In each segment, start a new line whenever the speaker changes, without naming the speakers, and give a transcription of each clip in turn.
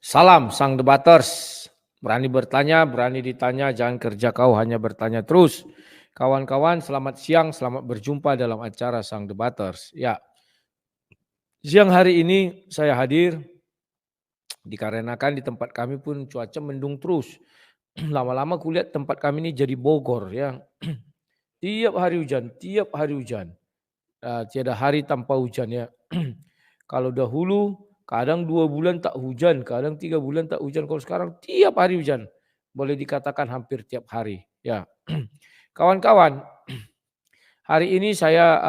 Salam sang debaters. Berani bertanya, berani ditanya, jangan kerja kau hanya bertanya terus. Kawan-kawan, selamat siang, selamat berjumpa dalam acara sang debaters. Ya, siang hari ini saya hadir dikarenakan di tempat kami pun cuaca mendung terus. Lama-lama kulihat tempat kami ini jadi Bogor ya. Tiap hari hujan, tiap hari hujan. Tiada hari tanpa hujan ya. Kalau dahulu kadang 2 bulan tak hujan, kadang 3 bulan tak hujan. Kalau sekarang tiap hari hujan. Boleh dikatakan hampir tiap hari. Ya, kawan-kawan, hari ini saya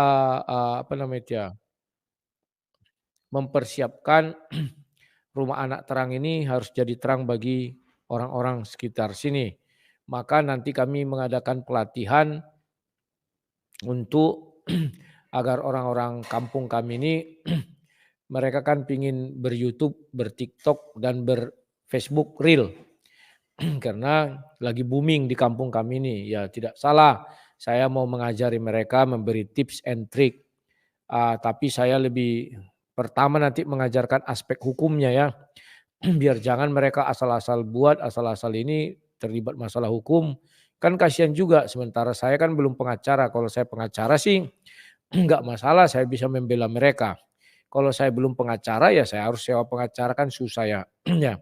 apa namanya ya, mempersiapkan rumah anak terang ini harus jadi terang bagi orang-orang sekitar sini. Maka nanti kami mengadakan pelatihan untuk agar orang-orang kampung kami ini mereka kan pingin ber-YouTube, ber-TikTok dan ber-Facebook Reel karena lagi booming di kampung kami ini. Ya tidak salah, saya mau mengajari mereka memberi tips and trick. Tapi saya lebih pertama nanti mengajarkan aspek hukumnya ya. Biar jangan mereka asal-asal buat, asal-asal ini terlibat masalah hukum. Kan kasihan juga sementara saya kan belum pengacara. Kalau saya pengacara sih enggak masalah, saya bisa membela mereka. Kalau saya belum pengacara ya saya harus sewa pengacara kan susah ya. Ya.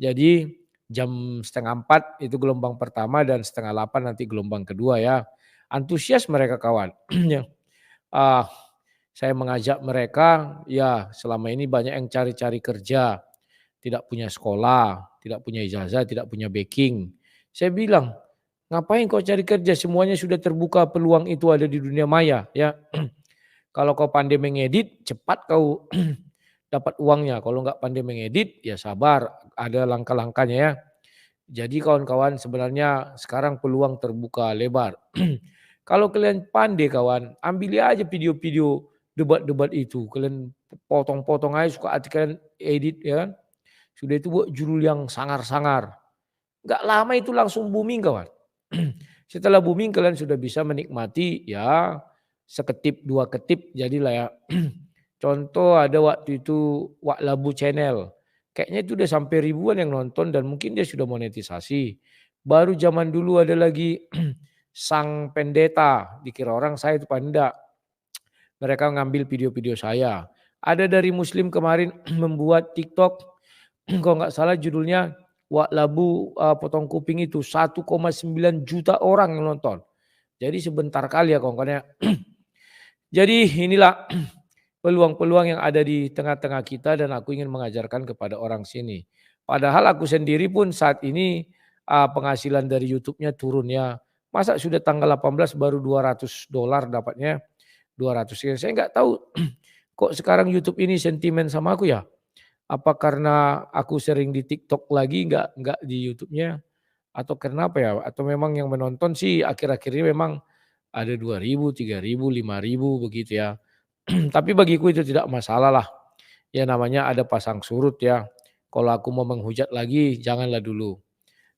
Jadi jam setengah 4 itu gelombang pertama dan setengah 8 nanti gelombang kedua ya. Antusias mereka kawan. Ya. Ah, saya mengajak mereka ya selama ini banyak yang cari-cari kerja, tidak punya sekolah, tidak punya ijazah, tidak punya backing. Saya bilang, ngapain kau cari kerja? Semuanya sudah terbuka, peluang itu ada di dunia maya ya. Kalau kau pandai mengedit, cepat kau dapat uangnya. Kalau nggak pandai mengedit, ya sabar, ada langkah-langkahnya ya. Jadi kawan-kawan sebenarnya sekarang peluang terbuka lebar. Kalau kalian pandai kawan, ambil aja video-video debat-debat itu. Kalian potong-potong aja suka hati kalian edit ya kan. Sudah itu buat judul yang sangar-sangar. Nggak lama itu langsung booming kawan. Setelah booming kalian sudah bisa menikmati ya seketip dua ketip jadilah ya. Contoh ada waktu itu Wak Labu Channel. Kayaknya itu udah sampai ribuan yang nonton dan mungkin dia sudah monetisasi. Baru zaman dulu ada lagi Sang Pendeta, dikira orang saya itu panda. Mereka ngambil video-video saya. Ada dari Muslim kemarin membuat TikTok, kalau nggak salah judulnya Wak Labu potong kuping itu 1,9 juta orang yang nonton. Jadi sebentar kali ya kawan-kawan ya. Jadi inilah peluang-peluang yang ada di tengah-tengah kita dan aku ingin mengajarkan kepada orang sini. Padahal aku sendiri pun saat ini penghasilan dari YouTube-nya turun ya. Masa sudah tanggal 18 baru $200 dapatnya, 200 ya. Saya nggak tahu kok sekarang YouTube ini sentimen sama aku ya. Apa karena aku sering di TikTok lagi nggak di YouTube-nya atau kenapa ya? Atau memang yang menonton sih akhir-akhir ini memang ada 2.000, 3.000, 5.000 begitu ya. Tapi bagiku itu tidak masalah lah. Ya namanya ada pasang surut ya. Kalau aku mau menghujat lagi janganlah dulu.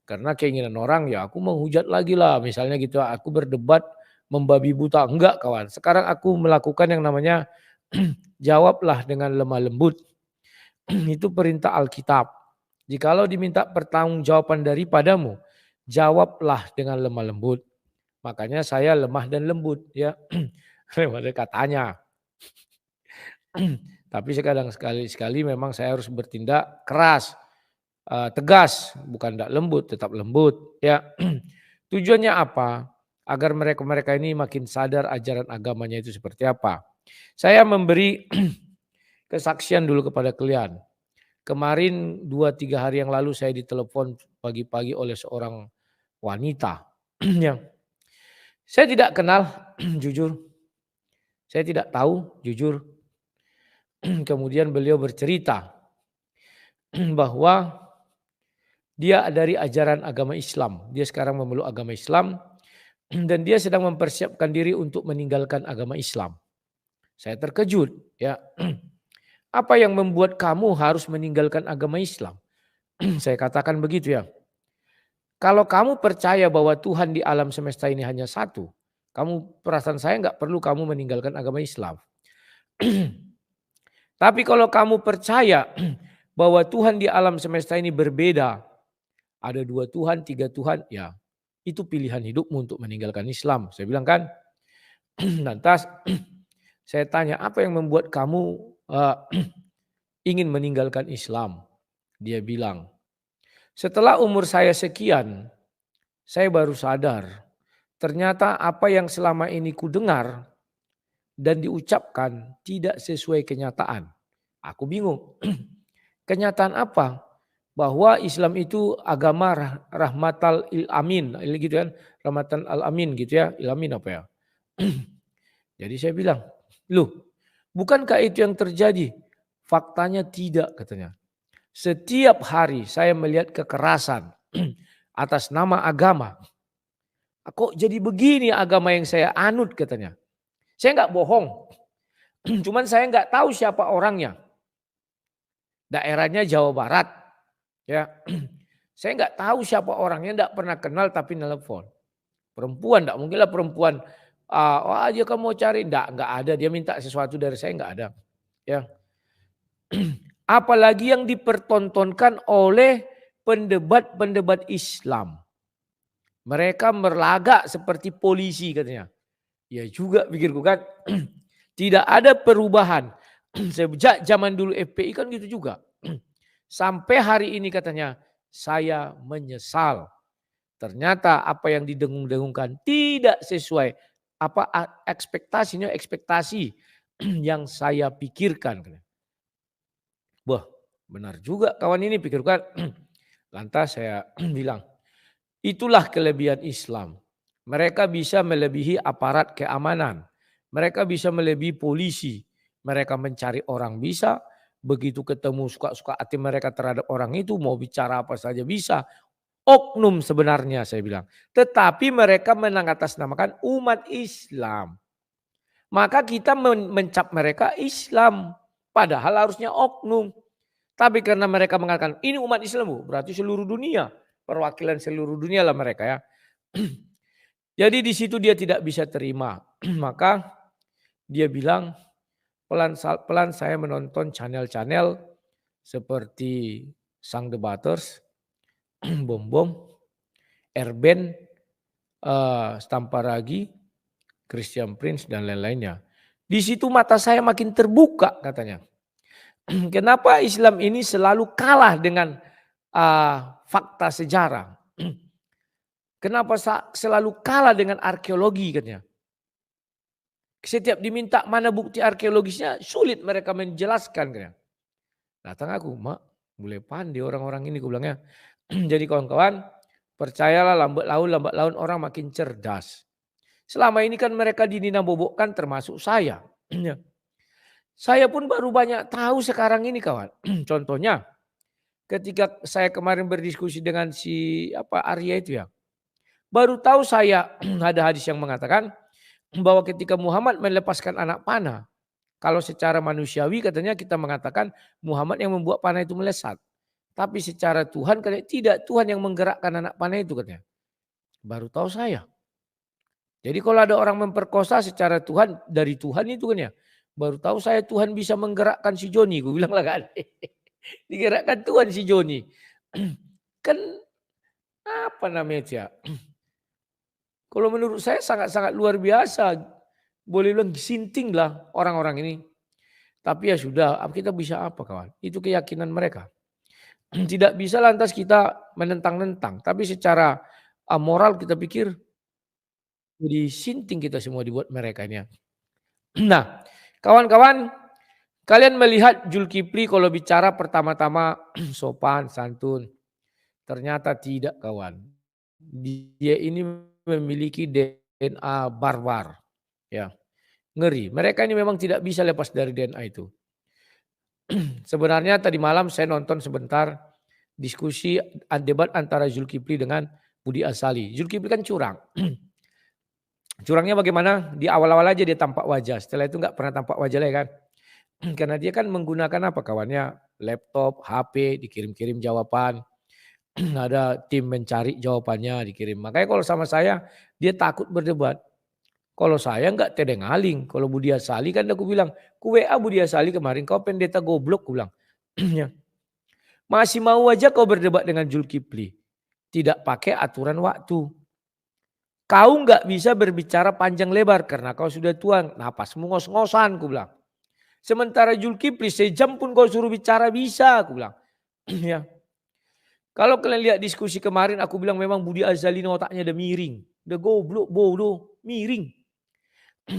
Karena keinginan orang ya aku menghujat lagi lah. Misalnya gitu aku berdebat membabi buta. Enggak kawan. Sekarang aku melakukan yang namanya jawablah dengan lemah lembut. Itu perintah Alkitab. Jikalau diminta pertanggungjawaban daripadamu, jawablah dengan lemah lembut. Makanya saya lemah dan lembut ya. Lewat katanya. Tapi sekadang sekali-sekali memang saya harus bertindak keras, tegas, bukan tidak lembut, tetap lembut ya. Tujuannya apa? Agar mereka-mereka ini makin sadar ajaran agamanya itu seperti apa. Saya memberi kesaksian dulu kepada kalian. Kemarin 2-3 hari yang lalu saya ditelepon pagi-pagi oleh seorang wanita yang saya tidak kenal jujur. Saya tidak tahu jujur. Kemudian beliau bercerita bahwa dia dari ajaran agama Islam. Dia sekarang memeluk agama Islam dan dia sedang mempersiapkan diri untuk meninggalkan agama Islam. Saya terkejut ya. Apa yang membuat kamu harus meninggalkan agama Islam? Saya katakan begitu ya. Kalau kamu percaya bahwa Tuhan di alam semesta ini hanya satu, kamu perasaan saya nggak perlu kamu meninggalkan agama Islam. Tapi kalau kamu percaya bahwa Tuhan di alam semesta ini berbeda. Ada 2 Tuhan, 3 Tuhan, ya itu pilihan hidupmu untuk meninggalkan Islam. Saya bilang kan, lantas saya tanya, apa yang membuat kamu ingin meninggalkan Islam? Dia bilang, setelah umur saya sekian, saya baru sadar, ternyata apa yang selama ini kudengar dan diucapkan tidak sesuai kenyataan. Aku bingung. Kenyataan apa? Bahwa Islam itu agama rahmatal il amin, gitu kan? Rahmatan al amin gitu ya. Ilamin apa ya? Jadi saya bilang, "Loh, bukankah itu yang terjadi?" Faktanya tidak katanya. Setiap hari saya melihat kekerasan atas nama agama. Kok jadi begini agama yang saya anut katanya. Saya nggak bohong. Cuman saya nggak tahu siapa orangnya. Daerahnya Jawa Barat. Ya, saya nggak tahu siapa orangnya, nggak pernah kenal tapi nelpon. Perempuan, nggak mungkinlah perempuan. Wah aja kamu mau cari, nggak ada. Dia minta sesuatu dari saya nggak ada. Ya, apalagi yang dipertontonkan oleh pendebat-pendebat Islam. Mereka berlagak seperti polisi katanya. Ya juga pikirku kan. Tidak ada perubahan. Sejak zaman dulu FPI kan gitu juga. Sampai hari ini katanya saya menyesal. Ternyata apa yang didengung-dengungkan tidak sesuai apa ekspektasi yang saya pikirkan. Wah, benar juga kawan ini pikirkan. Lantas saya bilang, itulah kelebihan Islam. Mereka bisa melebihi aparat keamanan. Mereka bisa melebihi polisi. Mereka mencari orang bisa. Begitu ketemu suka-suka hati mereka terhadap orang itu. Mau bicara apa saja bisa. Oknum sebenarnya saya bilang. Tetapi mereka mengatasnamakan umat Islam. Maka kita mencap mereka Islam. Padahal harusnya oknum. Tapi karena mereka mengatakan ini umat Islam, berarti seluruh dunia. Perwakilan seluruh dunia lah mereka ya. Jadi di situ dia tidak bisa terima. Maka dia bilang pelan saya menonton channel-channel seperti Sang Debaters, Bom Bom, Erben, Stamparagi, Christian Prince dan lain-lainnya. Di situ mata saya makin terbuka katanya. Kenapa Islam ini selalu kalah dengan fakta sejarah? Kenapa selalu kalah dengan arkeologi katanya? Setiap diminta mana bukti arkeologisnya sulit mereka menjelaskan katanya. Datang aku, mak mulai pandai orang-orang ini, gue bilangnya. Jadi kawan-kawan, percayalah lambat laun orang makin cerdas. Selama ini kan mereka dinina-bobokkan termasuk saya. Saya pun baru banyak tahu sekarang ini kawan. Contohnya ketika saya kemarin berdiskusi dengan si Arya itu ya. Baru tahu saya ada hadis yang mengatakan bahwa ketika Muhammad melepaskan anak panah. Kalau secara manusiawi katanya kita mengatakan Muhammad yang membuat panah itu melesat. Tapi secara Tuhan katanya tidak, Tuhan yang menggerakkan anak panah itu katanya. Baru tahu saya. Jadi kalau ada orang memperkosa secara Tuhan, dari Tuhan itu kan ya. Baru tahu saya Tuhan bisa menggerakkan si Joni. Gue bilang lah kan. Digerakkan Tuhan si Joni. Kan apa namanya ya. Kalau menurut saya sangat-sangat luar biasa. Boleh bilang sinting lah orang-orang ini. Tapi ya sudah, kita bisa apa kawan? Itu keyakinan mereka. Tidak bisa lantas kita menentang-nentang. Tapi secara moral kita pikir jadi sinting kita semua dibuat mereka ini. Nah, kawan-kawan, kalian melihat Zulkifli kalau bicara pertama-tama sopan, santun. Ternyata tidak kawan. Dia ini memiliki DNA barbar. Ya, ngeri. Mereka ini memang tidak bisa lepas dari DNA itu. Sebenarnya tadi malam saya nonton sebentar diskusi debat antara Zulkifli dengan Budi Asali. Zulkifli kan curang. Curangnya bagaimana? Di awal-awal aja dia tampak wajah. Setelah itu nggak pernah tampak wajah lagi kan. Karena dia kan menggunakan apa kawannya? Laptop, HP, dikirim-kirim jawaban. Ada tim mencari jawabannya dikirim. Makanya kalau sama saya dia takut berdebat. Kalau saya nggak tedeng aling. Kalau Budi Asali kan aku bilang, ku WA Budi Asali kemarin kau pendeta goblok, aku bilang. Ya. Masih mau aja kau berdebat dengan Zulkifli. Tidak pakai aturan waktu. Kau nggak bisa berbicara panjang lebar karena kau sudah tua. Napasmu ngos-ngosan, aku bilang. Sementara Zulkifli sejam pun kau suruh bicara bisa, aku bilang. Ya. Kalau kalian lihat diskusi kemarin, aku bilang memang Budi Azali ini otaknya udah miring. Udah goblok, bodoh, miring.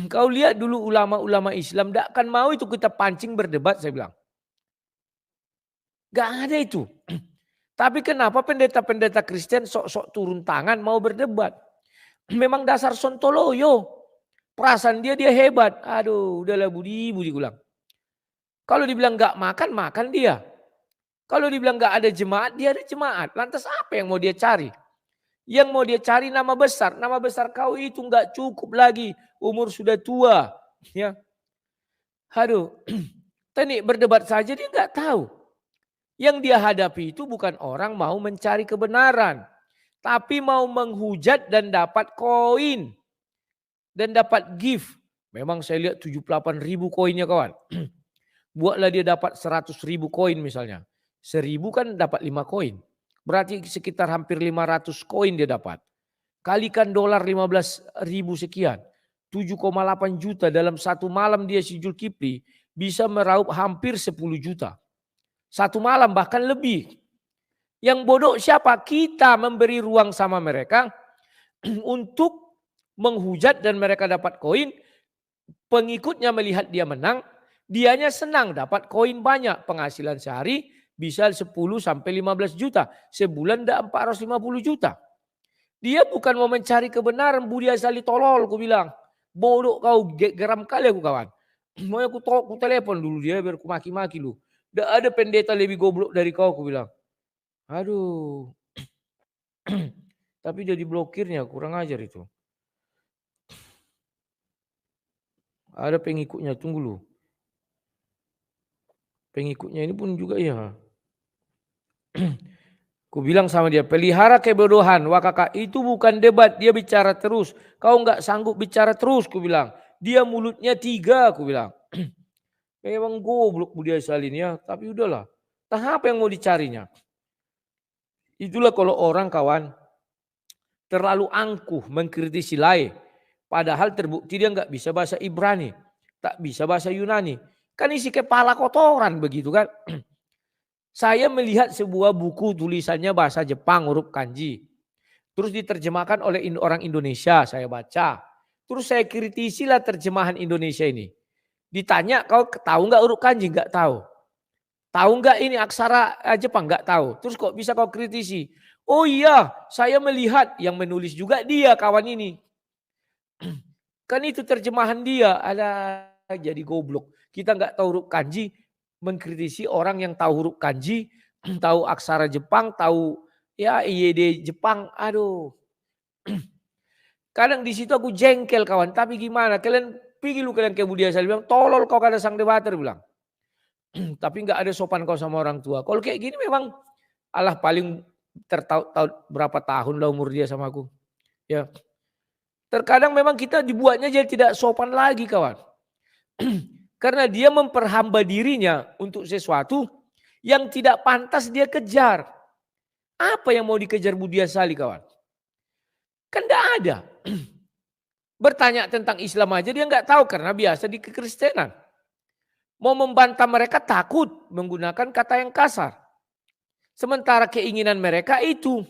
Kau lihat dulu ulama-ulama Islam, tidak akan mau itu kita pancing berdebat, saya bilang. Gak ada itu. Tapi kenapa pendeta-pendeta Kristen sok-sok turun tangan mau berdebat? Memang dasar sontoloyo. Perasaan dia hebat. Aduh, udahlah Budi bilang. Kalau dibilang gak makan, makan dia. Kalau dibilang gak ada jemaat, dia ada jemaat. Lantas apa yang mau dia cari? Yang mau dia cari nama besar. Nama besar kau itu gak cukup lagi. Umur sudah tua. Ya. Aduh, Tani berdebat saja dia gak tahu. Yang dia hadapi itu bukan orang mau mencari kebenaran. Tapi mau menghujat dan dapat koin. Dan dapat gift. Memang saya lihat 78.000 koinnya kawan. Buatlah dia dapat 100.000 koin misalnya. 1.000 kan dapat 5 koin. Berarti sekitar hampir 500 koin dia dapat. Kalikan dolar 15.000 sekian. 7,8 juta dalam satu malam dia si Zulkifli bisa meraup hampir 10 juta. Satu malam bahkan lebih. Yang bodoh siapa? Kita memberi ruang sama mereka untuk menghujat dan mereka dapat koin. Pengikutnya melihat dia menang. Dianya senang dapat koin banyak. Penghasilan sehari bisa 10 sampai 15 juta. Sebulan ada 450 juta. Dia bukan mau mencari kebenaran. Budi Azali tolol aku bilang. Bodoh kau, geram kali aku kawan. Mau aku telepon dulu dia biar aku maki-maki lu. Tidak ada pendeta lebih goblok dari kau aku bilang. Aduh. Tapi jadi blokirnya kurang ajar itu. Ada pengikutnya, tunggu lu. Pengikutnya ini pun juga ya. Ku bilang sama dia, pelihara kebodohan. Wah kakak, itu bukan debat, dia bicara terus. Kau nggak sanggup bicara terus, ku bilang. Dia mulutnya 3, ku bilang. Memang goblok Budi Azali ini ya, tapi udahlah. Entah apa yang mau dicarinya. Itulah kalau orang kawan terlalu angkuh mengkritisi lain. Padahal terbukti dia nggak bisa bahasa Ibrani. Tak bisa bahasa Yunani. Kan isi kepala kotoran begitu kan. Saya melihat sebuah buku tulisannya bahasa Jepang huruf kanji. Terus diterjemahkan oleh orang Indonesia, saya baca. Terus saya kritisilah terjemahan Indonesia ini. Ditanya, kau tahu nggak huruf kanji? Nggak tahu. Tahu nggak ini aksara Jepang? Nggak tahu. Terus kok bisa kau kritisi? Oh iya, saya melihat yang menulis juga dia kawan ini. Kan itu terjemahan dia. Ada jadi goblok. Kita nggak tahu huruf kanji, mengkritisi orang yang tahu huruf kanji, tahu aksara Jepang, tahu ya IYD Jepang. Aduh. Kadang di situ aku jengkel kawan. Tapi gimana? Kalian pergi lu kalian ke Budi Azali bilang, tolol kau kada sang debater bilang. Tapi nggak ada sopan kau sama orang tua. Kalau kayak gini memang Allah paling tahu berapa tahun lah umur dia sama aku. Ya. Terkadang memang kita dibuatnya jadi tidak sopan lagi kawan. Karena dia memperhamba dirinya untuk sesuatu yang tidak pantas dia kejar. Apa yang mau dikejar Budi Azali kawan? Kan tidak ada. Bertanya tentang Islam aja dia nggak tahu karena biasa di kekristenan. Mau membantah mereka takut menggunakan kata yang kasar. Sementara keinginan mereka itu.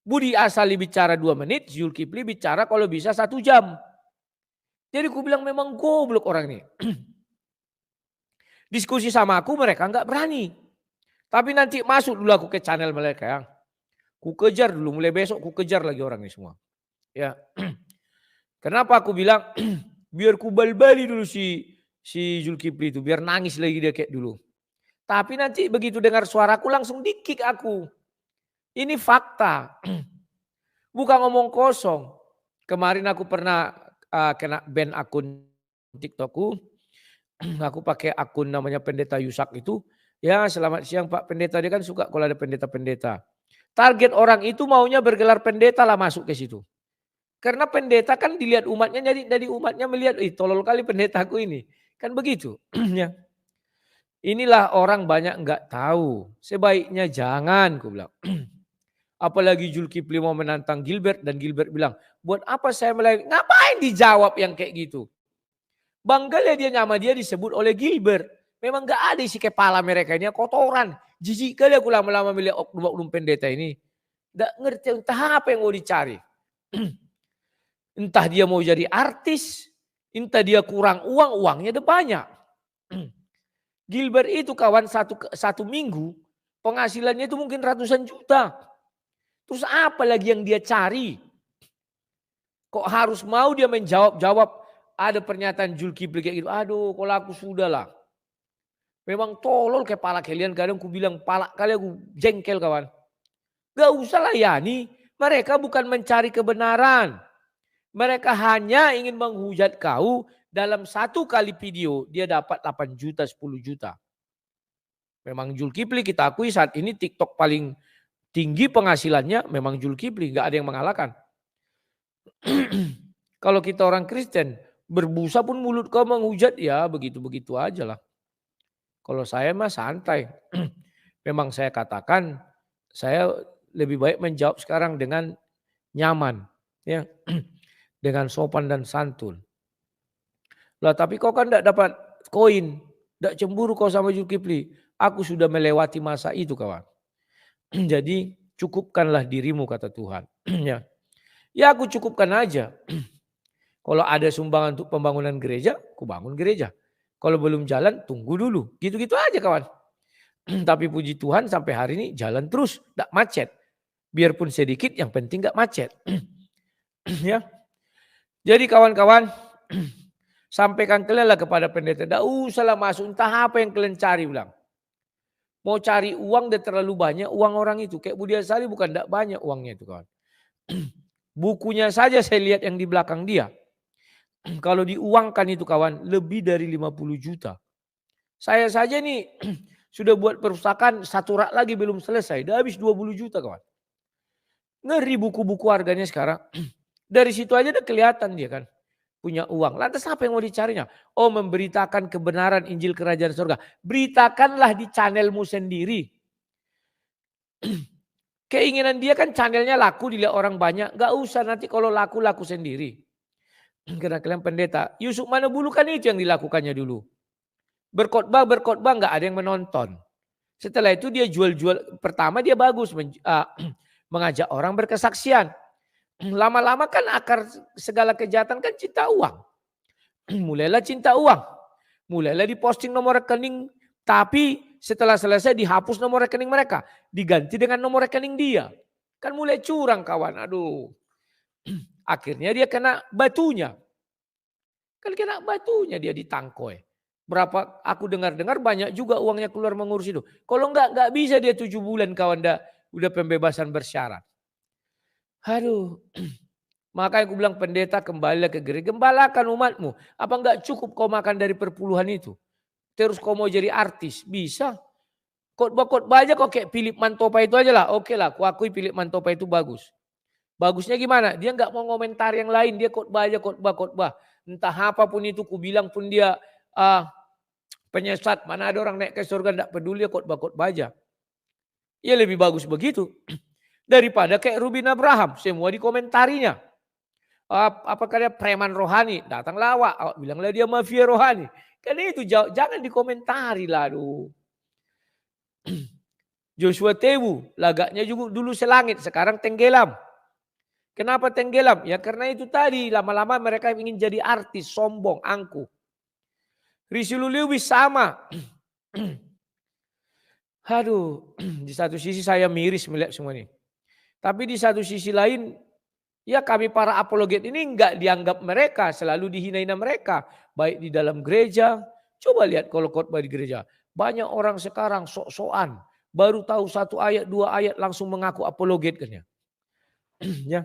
Budi Azali bicara 2 menit, Zulkifli bicara kalau bisa 1 jam. Jadi aku bilang memang goblok orang ini. Diskusi sama aku mereka nggak berani. Tapi nanti masuk dulu aku ke channel mereka ya. Ku kejar dulu, mulai besok ku kejar lagi orang ini semua. Ya. Kenapa aku bilang biar ku bal-bali dulu si Zulkifli itu, biar nangis lagi dia kayak dulu. Tapi nanti begitu dengar suaraku langsung di-kick aku. Ini fakta. Bukan ngomong kosong. Kemarin aku pernah kena ban akun TikTokku. Aku pakai akun namanya Pendeta Yusak itu. Ya selamat siang Pak Pendeta. Dia kan suka kalau ada pendeta-pendeta. Target orang itu maunya bergelar pendeta lah masuk ke situ. Karena pendeta kan dilihat umatnya, jadi dari umatnya melihat, tolol kali pendetaku ini. Kan begitu. Ya. Inilah orang banyak nggak tahu. Sebaiknya jangan, aku bilang. Apalagi Zulkifli mau menantang Gilbert dan Gilbert bilang, buat apa saya melayani? Ngapain dijawab yang kayak gitu? Bangga dia nama dia disebut oleh Gilbert. Memang nggak ada isi kepala mereka ini kotoran. Jijik kali aku lama-lama melihat oknum-oknum pendeta ini. Nggak ngerti entah apa yang mau dicari. Entah dia mau jadi artis, entah dia kurang uang, uangnya ada banyak. Gilbert itu kawan satu minggu penghasilannya itu mungkin ratusan juta. Terus apa lagi yang dia cari? Kok harus mau dia menjawab ada pernyataan Zulkifli kayak gitu. Aduh, kalau aku sudah lah. Memang tolol kepala kalian. Kadang aku bilang pala kalian aku jengkel kawan. Gak usah layani. Mereka bukan mencari kebenaran. Mereka hanya ingin menghujat kau. Dalam satu kali video dia dapat 8 juta, 10 juta. Memang Zulkifli kita akui saat ini TikTok paling tinggi penghasilannya memang Zulkifli. Gak ada yang mengalahkan. Kalau kita orang Kristen, berbusa pun mulut kau menghujat, ya begitu-begitu aja lah. Kalau saya mah santai. Memang saya katakan, saya lebih baik menjawab sekarang dengan nyaman. Ya, dengan sopan dan santun. Lah tapi kau kan tidak dapat koin. Tidak cemburu kau sama Zulkifli. Aku sudah melewati masa itu kawan. Jadi cukupkanlah dirimu kata Tuhan. Ya aku cukupkan aja. Kalau ada sumbangan untuk pembangunan gereja, aku bangun gereja. Kalau belum jalan, tunggu dulu. Gitu-gitu aja kawan. Tapi puji Tuhan sampai hari ini jalan terus, tidak macet. Biarpun sedikit, yang penting gak macet. Ya. Jadi kawan-kawan, sampaikan kalian lah kepada pendeta. Tidak usahlah masuk, entah apa yang kalian cari bilang. Mau cari uang udah terlalu banyak uang orang itu. Kayak Budi Asari bukan tidak banyak uangnya itu kawan. Bukunya saja saya lihat yang di belakang dia. Kalau diuangkan itu kawan lebih dari 50 juta. Saya saja nih sudah buat perpustakaan satu rak lagi belum selesai. Udah habis 20 juta kawan. Ngeri buku-buku harganya sekarang. Dari situ aja udah kelihatan dia kan. Punya uang. Lantas apa yang mau dicarinya? Oh memberitakan kebenaran Injil Kerajaan Surga. Beritakanlah di channelmu sendiri. Keinginan dia kan channelnya laku dilihat orang banyak. Gak usah nanti kalau laku sendiri. Karena kalian pendeta, Yusuf Manobulu kan itu yang dilakukannya dulu. Berkhotbah nggak ada yang menonton. Setelah itu dia jual-jual. Pertama dia bagus mengajak orang berkesaksian. Lama-lama kan akar segala kejahatan kan cinta uang. Mulailah cinta uang. Mulailah diposting nomor rekening. Tapi setelah selesai dihapus nomor rekening mereka. Diganti dengan nomor rekening dia. Kan mulai curang kawan. Aduh. Akhirnya dia kena batunya. Kan kena batunya dia ditangkoi. Berapa aku dengar-dengar banyak juga uangnya keluar mengurus itu. Kalau enggak bisa dia 7 bulan kawan udah pembebasan bersyarat. Aduh. Makanya aku bilang pendeta kembalilah ke gereja. Gembalakan umatmu. Apa enggak cukup kau makan dari perpuluhan itu? Terus kau mau jadi artis? Bisa. Khotbah aja kok kayak Philip Mantopa itu aja lah. Oke lah, aku akui Philip Mantopa itu bagus. Bagusnya gimana? Dia enggak mau komentar yang lain. Dia khotbah aja khotbah. Entah apapun itu ku bilang pun dia penyesat. Mana ada orang naik ke surga enggak peduli ya khotbah aja. Ya lebih bagus begitu. Daripada kayak Rubin Abraham. Semua dikomentarinya. Apakah dia preman rohani? Datang lawak. Bilanglah dia mafia rohani. Kan itu jangan dikomentari lah. Aduh. Joshua Tewu. Lagaknya juga dulu selangit. Sekarang tenggelam. Kenapa tenggelam? Ya karena itu tadi. Lama-lama mereka ingin jadi artis. Sombong, angkuh. Rizky Lewis sama. Aduh. Di satu sisi saya miris melihat semua ini. Tapi di satu sisi lain. Ya kami para apologet ini enggak dianggap mereka. Selalu dihina-hina mereka. Baik di dalam gereja. Coba lihat kalau khotbah di gereja. Banyak orang sekarang sok-sokan. Baru tahu 1 ayat 2 ayat langsung mengaku apologet kan ya. Ya.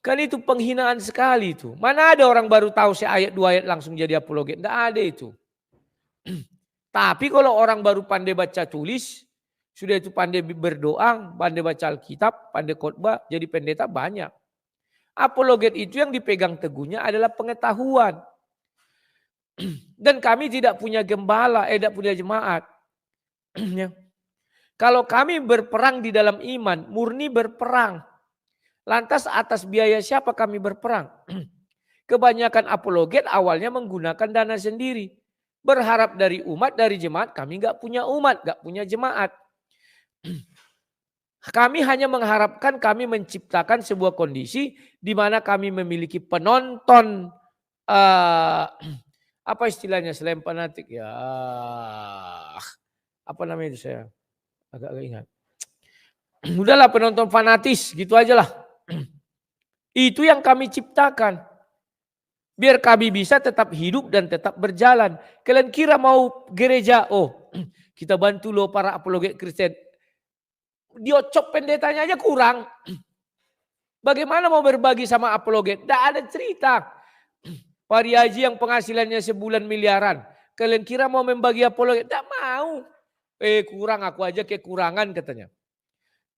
Kan itu penghinaan sekali itu. Mana ada orang baru tahu ayat 2 ayat langsung jadi apologet. Tidak ada itu. Tapi kalau orang baru pandai baca tulis. Sudah itu pandai berdoa, pandai baca Alkitab, pandai khotbah, jadi pendeta banyak. Apologet itu yang dipegang teguhnya adalah pengetahuan. Dan kami tidak punya gembala, tidak punya jemaat. Ya. Kalau kami berperang di dalam iman, murni berperang. Lantas atas biaya siapa kami berperang? Kebanyakan apologet awalnya menggunakan dana sendiri. Berharap dari umat, dari jemaat, kami nggak punya umat, nggak punya jemaat. Kami hanya mengharapkan kami menciptakan sebuah kondisi di mana kami memiliki penonton, apa istilahnya selain fanatik ya, apa namanya itu saya agak ingat. Udahlah penonton fanatis gitu aja lah. Itu yang kami ciptakan. Biar kami bisa tetap hidup dan tetap berjalan. Kalian kira mau gereja, oh kita bantu loh para apologet Kristen. Diocop pendetanya aja kurang. Bagaimana mau berbagi sama apologet? Tidak ada cerita. Pak Haji yang penghasilannya sebulan miliaran. Kalian kira mau membagi apologet? Tidak mau. Kurang, aku aja kekurangan katanya.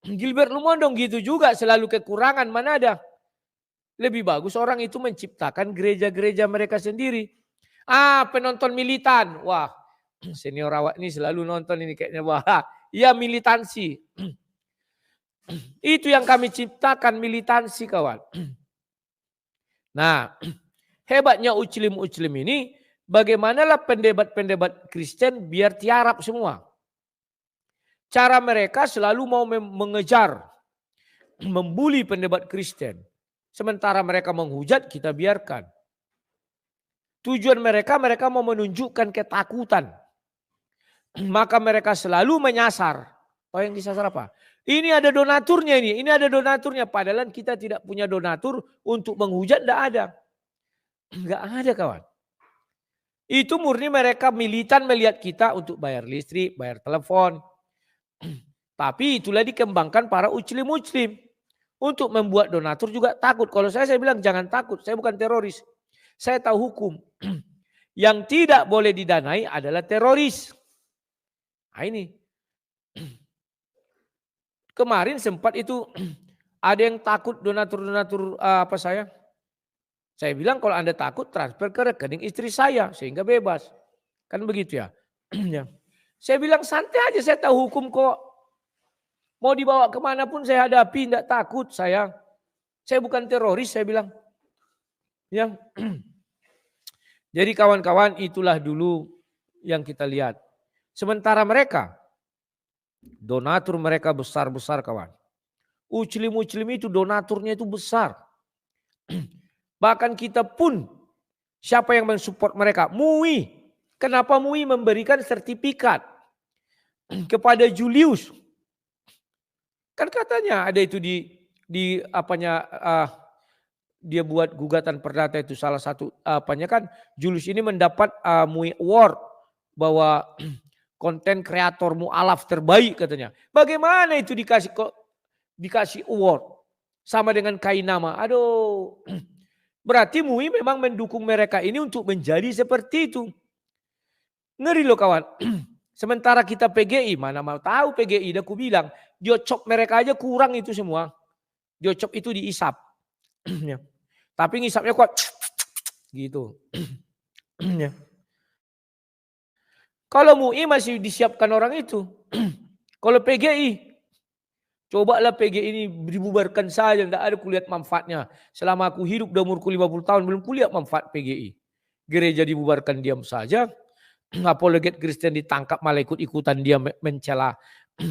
Gilbert Lumondong gitu juga, selalu kekurangan, mana ada. Lebih bagus orang itu menciptakan gereja-gereja mereka sendiri. Penonton militan. Wah, senior awak ini selalu nonton ini kayaknya. Wah, ya militansi. Itu yang kami ciptakan, militansi kawan. Nah, hebatnya Uclim-Uclim ini, bagaimanalah pendebat-pendebat Kristen biar tiarap semua. Cara mereka selalu mau mengejar, membuli pendebat Kristen. Sementara mereka menghujat, kita biarkan. Tujuan mereka mau menunjukkan ketakutan. Maka mereka selalu menyasar. Oh, yang disasar apa? Ini ada donaturnya ini ada donaturnya. Padahal kita tidak punya donatur untuk menghujat, tidak ada. Enggak ada kawan. Itu murni mereka militan melihat kita untuk bayar listrik, bayar telepon. Tapi itulah dikembangkan para Uclim-Uclim. Untuk membuat donatur juga takut. Kalau saya bilang jangan takut, saya bukan teroris. Saya tahu hukum. Yang tidak boleh didanai adalah teroris. Nah ini. Kemarin sempat itu ada yang takut donatur-donatur apa saya. Saya bilang kalau Anda takut transfer ke rekening istri saya sehingga bebas. Kan begitu ya. Saya bilang santai aja, saya tahu hukum kok. Mau dibawa kemana pun saya hadapi, tidak takut saya. Saya bukan teroris, saya bilang. Ya. Jadi kawan-kawan itulah dulu yang kita lihat. Sementara mereka, donatur mereka besar-besar kawan. Uclim-uclim itu donaturnya itu besar. Bahkan kita pun, siapa yang mensupport mereka? MUI. Kenapa MUI memberikan sertifikat kepada Julius? Kan katanya ada itu di apanya dia buat gugatan perdata itu salah satu apanya kan Julius ini mendapat MUI Award bahwa konten kreator mu'alaf terbaik katanya. Bagaimana itu dikasih award sama dengan Kainama? Aduh. Berarti MUI memang mendukung mereka ini untuk menjadi seperti itu. Ngeri loh kawan. Sementara kita PGI, mana mau tahu PGI, dah aku bilang, diocop mereka aja kurang itu semua. Diocop itu diisap. Tapi ngisapnya kuat. Gitu. Kalau MUI masih disiapkan orang itu. Kalau PGI, cobalah PGI ini dibubarkan saja. Tidak ada kulihat manfaatnya. Selama aku hidup udah umurku 50 tahun, belum kulihat manfaat PGI. Gereja dibubarkan diam saja. Apologet Kristen ditangkap malah ikut-ikutan dia mencela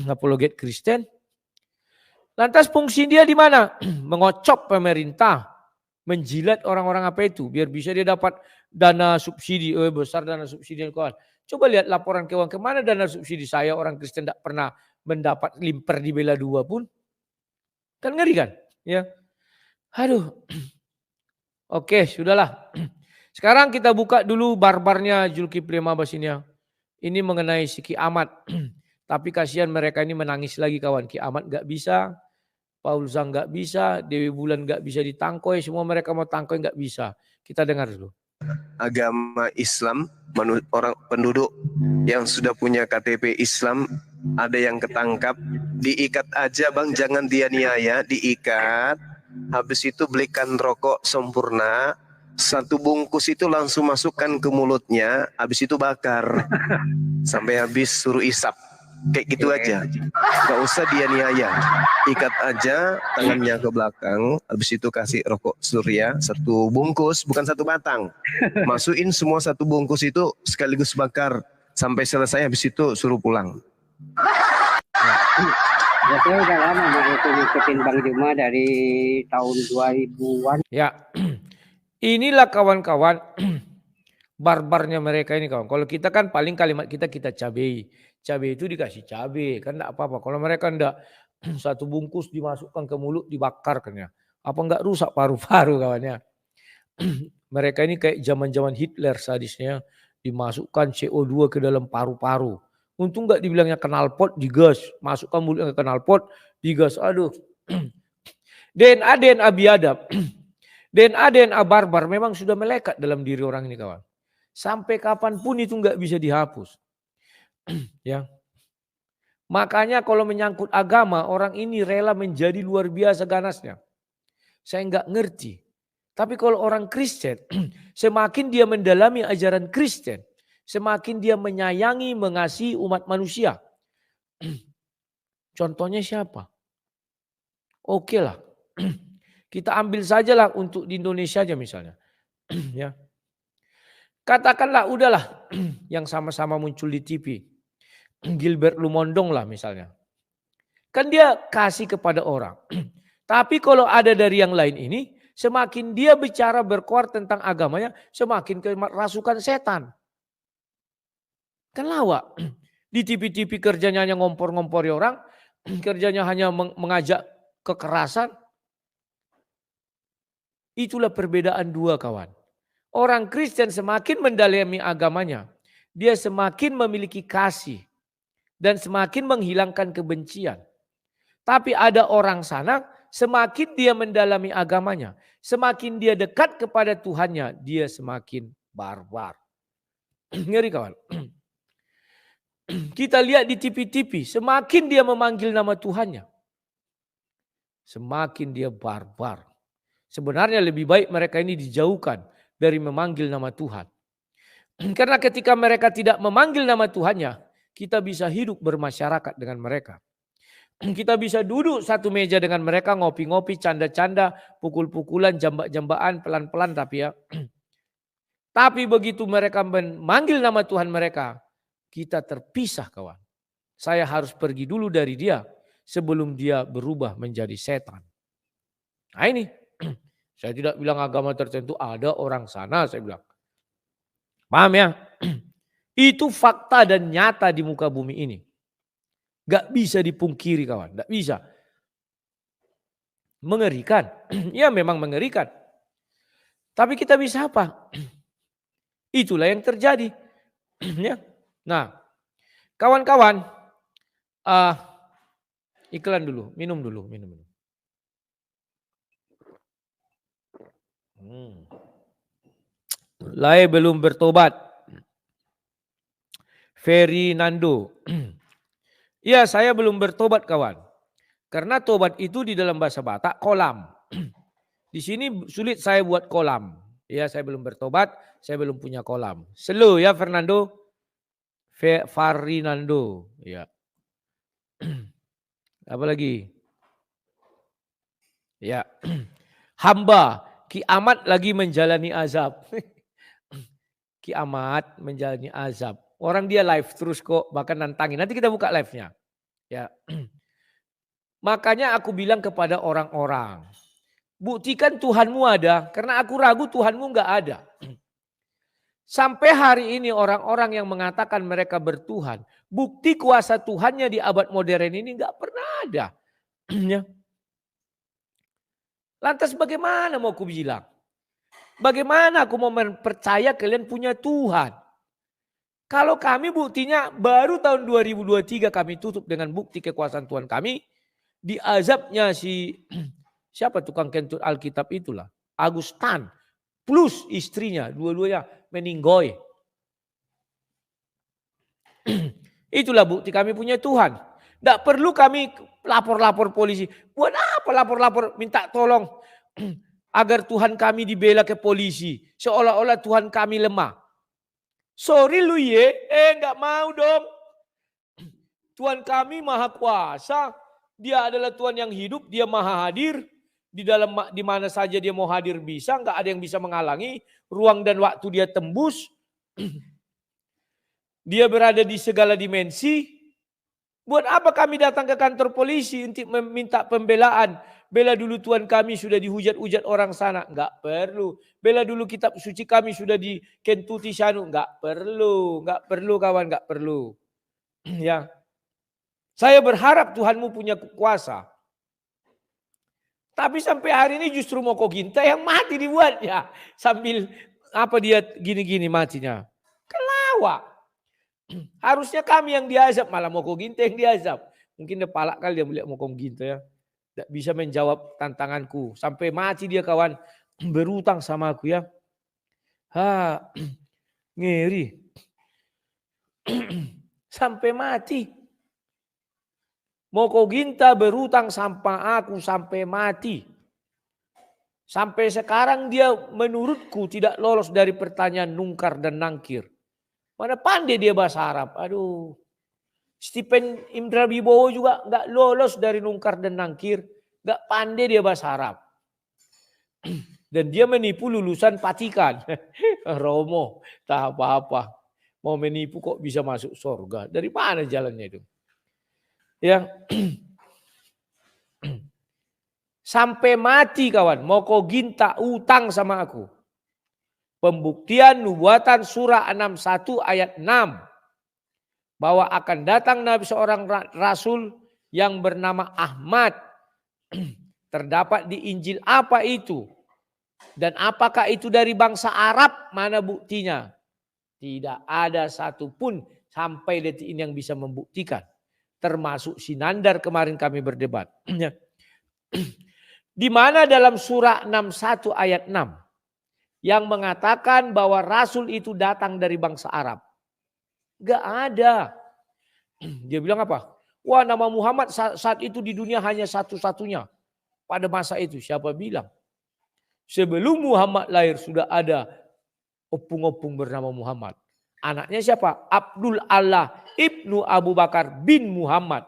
apologet Kristen. Lantas fungsi dia di mana? Mengocok pemerintah. Menjilat orang-orang apa itu. Biar bisa dia dapat dana subsidi. Besar dana subsidi. Coba lihat laporan keuangan. Kemana dana subsidi saya orang Kristen tidak pernah mendapat limper di Bela 2 pun. Kan ngeri kan? Ya. Aduh. Oke, sudahlah. Sekarang kita buka dulu barbarnya Zulkifli Mabas ini ya. Ini mengenai si Ki Ahmad. Tapi kasihan mereka ini menangis lagi kawan. Ki Ahmad gak bisa. Paul Zhang gak bisa. Dewi Bulan gak bisa ditangkoi. Semua mereka mau tangkoi gak bisa. Kita dengar dulu.
Agama Islam, orang penduduk yang sudah punya KTP Islam, ada yang ketangkap, diikat aja bang, jangan dianiaya, diikat. Habis itu belikan rokok sempurna, satu bungkus itu langsung masukkan ke mulutnya, habis itu bakar sampai habis, suruh isap. Kayak gitu aja, gak usah dia niaya, ikat aja tangannya ke belakang, habis itu kasih rokok surya satu bungkus, bukan satu batang, masukin semua satu bungkus itu sekaligus bakar sampai selesai, habis itu suruh pulang.
Ya, saya udah lama ngikutin Bang Juma dari tahun 2000-an.
Ya, inilah kawan-kawan barbarnya mereka ini kawan. Kalau kita kan paling kalimat kita cabai. Cabai itu dikasih cabai, kan enggak apa-apa. Kalau mereka enggak, satu bungkus dimasukkan ke mulut dibakar kan ya. Apa enggak rusak paru-paru kawannya. Mereka ini kayak zaman-zaman Hitler sadisnya, dimasukkan CO2 ke dalam paru-paru. Untung enggak dibilangnya knalpot digas, masukkan mulutnya ke knalpot digas. Aduh. DNA biadab. DNA barbar memang sudah melekat dalam diri orang ini kawan. Sampai kapanpun itu enggak bisa dihapus. Ya. Makanya kalau menyangkut agama, orang ini rela menjadi luar biasa ganasnya. Saya enggak ngerti. Tapi kalau orang Kristen, semakin dia mendalami ajaran Kristen, semakin dia menyayangi, mengasihi umat manusia. Contohnya siapa? Oke lah. Kita ambil sajalah untuk di Indonesia aja misalnya. Ya. Katakanlah udahlah yang sama-sama muncul di TV. Gilbert Lumondong lah misalnya. Kan dia kasih kepada orang. Tapi kalau ada dari yang lain ini, semakin dia bicara berkuar tentang agamanya, semakin kerasukan setan. Kan lawak. Di TV-TV kerjanya hanya ngompor-ngompori orang, kerjanya hanya mengajak kekerasan. Itulah perbedaan dua kawan. Orang Kristen semakin mendalami agamanya, dia semakin memiliki kasih. Dan semakin menghilangkan kebencian. Tapi ada orang sana, semakin dia mendalami agamanya, semakin dia dekat kepada Tuhannya, dia semakin barbar. Ngeri kawan. Kita lihat di TV-TV, semakin dia memanggil nama Tuhannya, semakin dia barbar. Sebenarnya lebih baik mereka ini dijauhkan dari memanggil nama Tuhan. Karena ketika mereka tidak memanggil nama Tuhannya, kita bisa hidup bermasyarakat dengan mereka. Kita bisa duduk satu meja dengan mereka, ngopi-ngopi, canda-canda, pukul-pukulan, jambak-jambaan, pelan-pelan tapi ya. Tapi begitu mereka memanggil nama Tuhan mereka, kita terpisah kawan. Saya harus pergi dulu dari dia sebelum dia berubah menjadi setan. Nah ini, saya tidak bilang agama tertentu, ada orang sana saya bilang. Paham ya? Itu fakta dan nyata di muka bumi ini. Gak bisa dipungkiri kawan, gak bisa. Mengerikan, ya memang mengerikan. Tapi kita bisa apa? Itulah yang terjadi. Ya. Nah, kawan-kawan, iklan dulu, minum dulu. Lai belum bertobat. Ferinando. Ya, saya belum bertobat kawan. Karena tobat itu di dalam bahasa Batak kolam. Di sini sulit saya buat kolam. Ya, saya belum bertobat, saya belum punya kolam. Slow ya Fernando. Farinando. Ya. Apa lagi? Ya. Hamba kiamat lagi menjalani azab. Kiamat menjalani azab. Orang dia live terus kok, bahkan nantangin. Nanti kita buka live-nya. Ya. Makanya aku bilang kepada orang-orang, buktikan Tuhanmu ada, karena aku ragu Tuhanmu enggak ada. Sampai hari ini orang-orang yang mengatakan mereka bertuhan, bukti kuasa Tuhannya di abad modern ini enggak pernah ada. Lantas bagaimana mau aku bilang? Bagaimana aku mau percaya kalian punya Tuhan? Kalau kami buktinya baru tahun 2023 kami tutup dengan bukti kekuasaan Tuhan kami. Di azabnya si siapa tukang kentut Alkitab itulah. Agustan plus istrinya. Dua-duanya meninggoy. Itulah bukti kami punya Tuhan. Tidak perlu kami lapor-lapor polisi. Buat apa lapor-lapor minta tolong. agar Tuhan kami dibela ke polisi. Seolah-olah Tuhan kami lemah. Sorry lu ye, nggak mau dong. Tuhan kami maha kuasa. Dia adalah Tuhan yang hidup, dia maha hadir. Di mana saja dia mau hadir bisa, nggak ada yang bisa menghalangi. Ruang dan waktu dia tembus. Dia berada di segala dimensi. Buat apa kami datang ke kantor polisi untuk meminta pembelaan? Bela dulu Tuhan kami sudah dihujat-hujat orang sana. Enggak perlu. Bela dulu kitab suci kami sudah dikentuti sanu. Enggak perlu. Enggak perlu kawan. Enggak perlu. Ya. Saya berharap Tuhanmu punya kuasa. Tapi sampai hari ini justru Moko Ginta yang mati dibuatnya. Sambil apa dia gini-gini matinya. Kelawak. Harusnya kami yang diazab. Malah Moko Ginta yang diazab. Mungkin dia palak kali dia melihat Moko Ginta ya. Tidak bisa menjawab tantanganku. Sampai mati dia kawan. Berutang sama aku ya. Ngeri. Sampai mati. Moko Ginta berutang sama aku sampai mati. Sampai sekarang dia menurutku tidak lolos dari pertanyaan nungkar dan nangkir. Mana pandai dia bahasa Arab. Aduh. Stephen Indra Wibowo juga nggak lolos dari nungkar dan nangkir. Nggak pandai dia bahasa Arab. Dan dia menipu lulusan Vatikan. Romo, tak apa-apa. Mau menipu kok bisa masuk surga. Dari mana jalannya itu? Ya. Sampai mati kawan. Moko Ginta utang sama aku. Pembuktian nubuatan surah 61 ayat 6. Bahwa akan datang Nabi seorang Rasul yang bernama Ahmad. Terdapat di Injil apa itu? Dan apakah itu dari bangsa Arab? Mana buktinya? Tidak ada satupun sampai detik ini yang bisa membuktikan. Termasuk Sinandar kemarin kami berdebat. Di mana dalam surah 61 ayat 6. Yang mengatakan bahwa Rasul itu datang dari bangsa Arab. Gak ada. Dia bilang apa? Wah, nama Muhammad saat itu di dunia hanya satu-satunya. Pada masa itu siapa bilang? Sebelum Muhammad lahir sudah ada opung-opung bernama Muhammad. Anaknya siapa? Abdul Allah ibnu Abu Bakar bin Muhammad.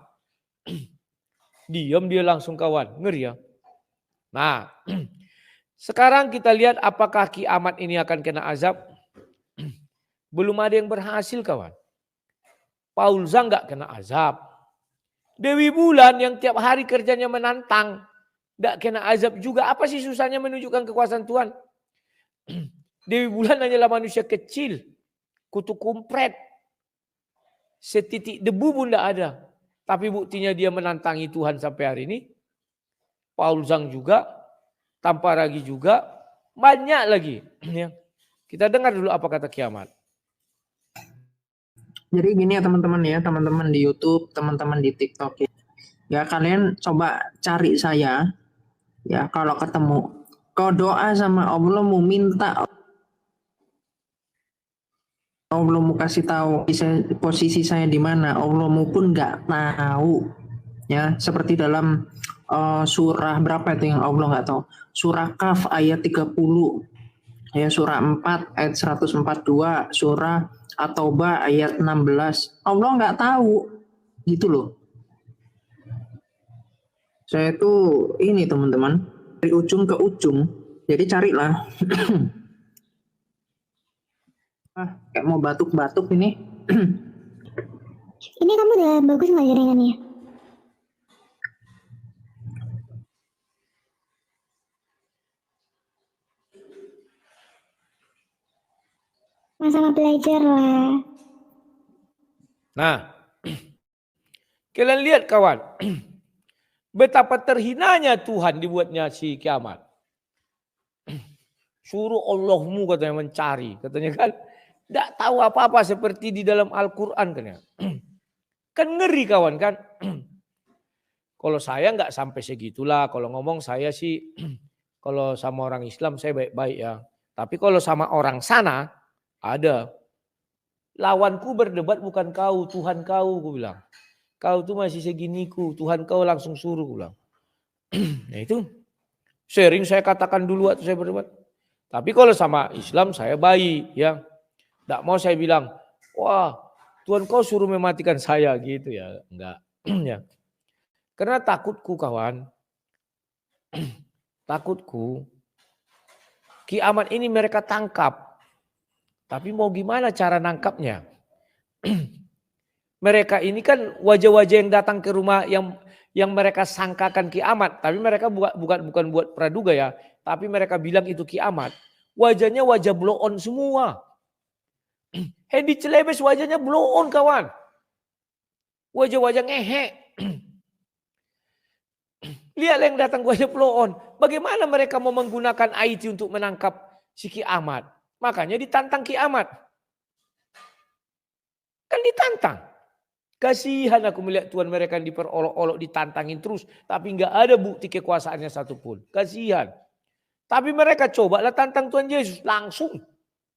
Diam dia langsung kawan. Ngeri ya. Nah, sekarang kita lihat apakah kiamat ini akan kena azab. Belum ada yang berhasil kawan. Paul Zhang gak kena azab. Dewi Bulan yang tiap hari kerjanya menantang. Gak kena azab juga. Apa sih susahnya menunjukkan kekuasaan Tuhan? Dewi Bulan hanyalah manusia kecil. Kutu kumpret. Setitik debu pun gak ada. Tapi buktinya dia menantangi Tuhan sampai hari ini. Paul Zhang juga. Tanpa Ragi juga. Banyak lagi. Kita dengar dulu apa kata kiamat.
Jadi gini ya teman-teman di YouTube, teman-teman di TikTok ya, kalian coba cari saya ya, kalau ketemu kau doa sama Allah mau minta Allah mau kasih tahu posisi saya di mana, Allah mau pun nggak tahu ya, seperti dalam surah berapa itu yang Allah nggak tahu, surah Kaf ayat 30 ya, surah 4 ayat 142, surah At-Taubah ayat 16. Allah nggak tahu. Gitu loh. Saya tuh ini teman-teman, dari ujung ke ujung. Jadi carilah. Kayak mau batuk-batuk ini.
Ini kamu udah bagus nggak jaringannya? Sama belajar lah.
Nah, kalian lihat kawan, betapa terhinanya Tuhan dibuatnya si kiamat. Suruh Allahmu katanya mencari, katanya kan, tidak tahu apa-apa seperti di dalam Al-Quran katanya. Kan ngeri kawan kan. Kalau saya nggak sampai segitulah, kalau ngomong saya sih, kalau sama orang Islam saya baik-baik ya. Tapi kalau sama orang sana, ada. Lawanku berdebat bukan kau, Tuhan kau, aku bilang. Kau tuh masih seginiku, Tuhan kau langsung suruh, aku bilang. Nah itu. Sering saya katakan dulu waktu saya berdebat. Tapi kalau sama Islam saya baik ya. Tidak mau saya bilang, wah Tuhan kau suruh mematikan saya gitu ya. Enggak. Ya. Karena takutku kawan. Takutku kiamat ini mereka tangkap. Tapi mau gimana cara nangkapnya? Mereka ini kan wajah-wajah yang datang ke rumah yang mereka sangkakan kiamat, tapi mereka bukan buat praduga ya, tapi mereka bilang itu kiamat. Wajahnya wajah blow on semua. Hedi Celebes wajahnya blow on kawan. Wajah-wajah ngehe. Lihatlah yang datang wajah blow on. Bagaimana mereka mau menggunakan IT untuk menangkap si kiamat? Makanya ditantang kiamat. Kan ditantang. Kasihan aku melihat Tuhan mereka yang diperolok-olok, ditantangin terus. Tapi nggak ada bukti kekuasaannya satupun. Kasihan. Tapi mereka cobalah tantang Tuhan Yesus. Langsung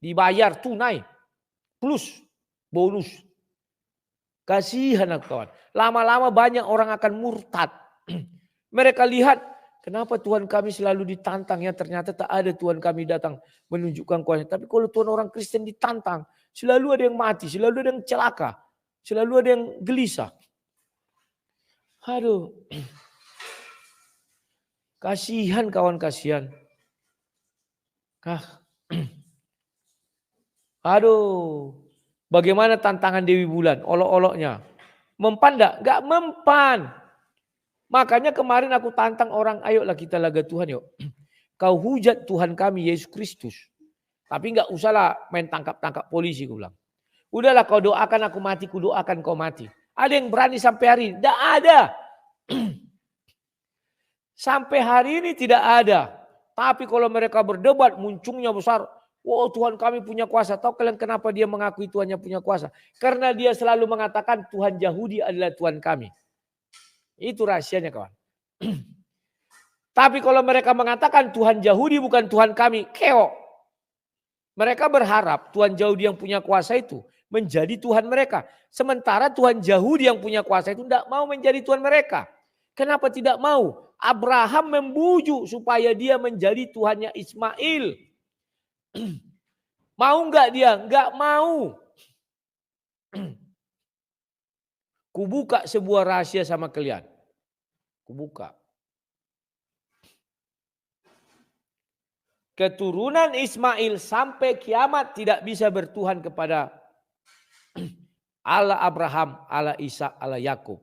dibayar tunai. Plus bonus. Kasihan aku kawan. Lama-lama banyak orang akan murtad. Mereka lihat kenapa Tuhan kami selalu ditantang ya. Ternyata tak ada Tuhan kami datang menunjukkan kuasa. Tapi kalau Tuhan orang Kristen ditantang. Selalu ada yang mati. Selalu ada yang celaka. Selalu ada yang gelisah. Aduh. Kasihan kawan, kasihan. Aduh. Bagaimana tantangan Dewi Bulan? Olok-oloknya. Mempan enggak? Enggak mempan. Makanya kemarin aku tantang orang, ayolah kita laga Tuhan yuk. Kau hujat Tuhan kami Yesus Kristus. Tapi enggak usahlah main tangkap-tangkap polisi, aku bilang. Udahlah kau doakan aku mati, ku doakan kau mati. Ada yang berani sampai hari ini? Tidak ada. Sampai hari ini tidak ada. Tapi kalau mereka berdebat, muncungnya besar. Oh Tuhan kami punya kuasa. Tahu kalian kenapa dia mengakui Tuhannya punya kuasa? Karena dia selalu mengatakan Tuhan Yahudi adalah Tuhan kami. Itu rahasianya kawan. Tapi kalau mereka mengatakan Tuhan Yahudi bukan Tuhan kami, keok. Mereka berharap Tuhan Yahudi yang punya kuasa itu menjadi Tuhan mereka. Sementara Tuhan Yahudi yang punya kuasa itu tidak mau menjadi Tuhan mereka. Kenapa tidak mau? Abraham membujuk supaya dia menjadi Tuhannya Ismail. Mau enggak dia? Enggak mau. Kubuka sebuah rahasia sama kalian. Kubuka. Keturunan Ismail sampai kiamat tidak bisa bertuhan kepada Allah Abraham, Allah Ishak, Allah Yakub.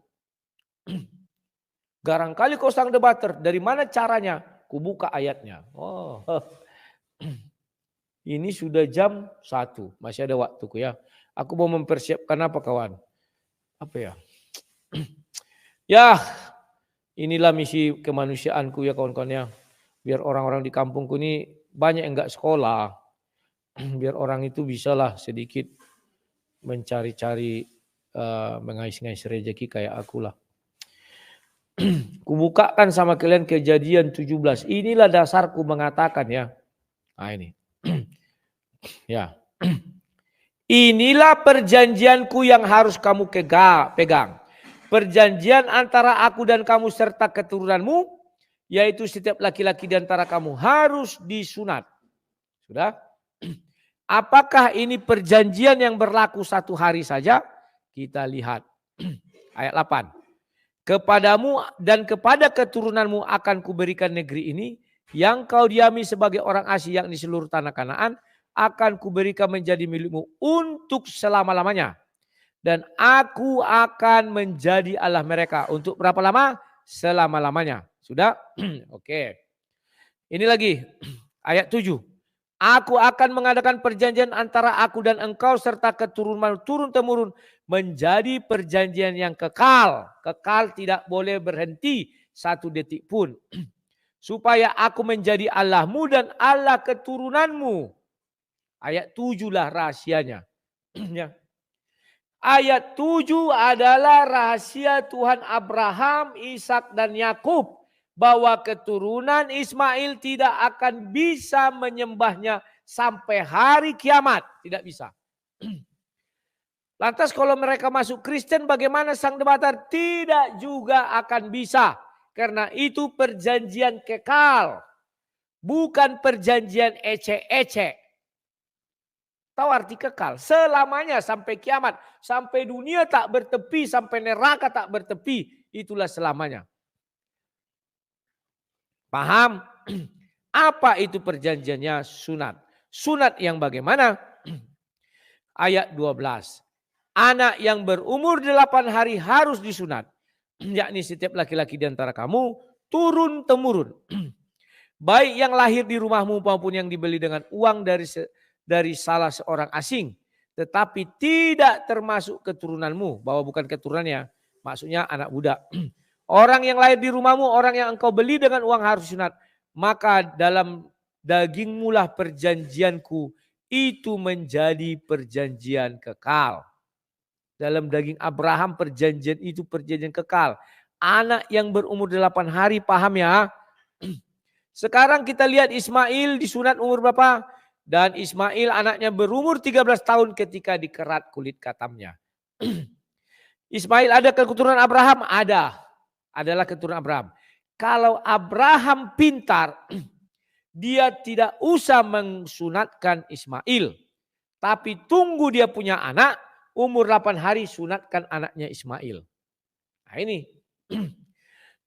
Barangkali kau sang debater, dari mana caranya? Kubuka ayatnya. Oh, ini sudah jam 1, masih ada waktuku ya. Aku mau mempersiapkan apa kawan? Apa ya? Ya, inilah misi kemanusiaanku ya kawan-kawan ya. Biar orang-orang di kampungku ini banyak yang enggak sekolah. Biar orang itu bisalah sedikit mencari-cari mengais-ngais rezeki kayak aku lah. Kubukakan sama kalian Kejadian 17. Inilah dasarku mengatakan ya. Nah ini. Ya. Inilah perjanjianku yang harus kamu pegang. Perjanjian antara aku dan kamu serta keturunanmu, yaitu setiap laki-laki di antara kamu harus disunat. Sudah? Apakah ini perjanjian yang berlaku 1 hari saja? Kita lihat. Ayat 8. Kepadamu dan kepada keturunanmu akan kuberikan negeri ini, yang kau diami sebagai orang asing yakni seluruh tanah Kanaan, akan kuberikan menjadi milikmu untuk selama-lamanya. Dan aku akan menjadi Allah mereka. Untuk berapa lama? Selama-lamanya. Sudah? Oke. Ini lagi. Ayat 7. Aku akan mengadakan perjanjian antara aku dan engkau serta keturunan turun-temurun menjadi perjanjian yang kekal. Kekal tidak boleh berhenti 1 detik pun. Supaya aku menjadi Allahmu dan Allah keturunanmu. Ayat 7 lah rahasianya. Ayat 7 adalah rahasia Tuhan Abraham, Ishak dan Yakub. Bahwa keturunan Ismail tidak akan bisa menyembahnya sampai hari kiamat. Tidak bisa. Lantas kalau mereka masuk Kristen bagaimana sang debater? Tidak juga akan bisa. Karena itu perjanjian kekal. Bukan perjanjian ecek-ecek. Tahu arti kekal? Selamanya sampai kiamat. Sampai dunia tak bertepi, sampai neraka tak bertepi. Itulah selamanya. Paham? Apa itu perjanjiannya? Sunat. Sunat yang bagaimana? Ayat 12. Anak yang berumur 8 hari harus disunat. Yakni setiap laki-laki di antara kamu turun-temurun. Baik yang lahir di rumahmu maupun yang dibeli dengan uang dari salah seorang asing. Tetapi tidak termasuk keturunanmu. Bahwa bukan keturunannya. Maksudnya anak budak. Orang yang lahir di rumahmu, orang yang engkau beli dengan uang harus sunat. Maka dalam dagingmu lah perjanjianku. Itu menjadi perjanjian kekal. Dalam daging Abraham perjanjian itu perjanjian kekal. Anak yang berumur 8 hari, paham ya? Sekarang kita lihat Ismail disunat umur berapa? Dan Ismail anaknya berumur 13 tahun ketika dikerat kulit katamnya. Ismail ada keturunan Abraham? Ada. Adalah keturunan Abraham. Kalau Abraham pintar, dia tidak usah mensunatkan Ismail. Tapi tunggu dia punya anak, umur 8 hari sunatkan anaknya Ismail. Nah ini.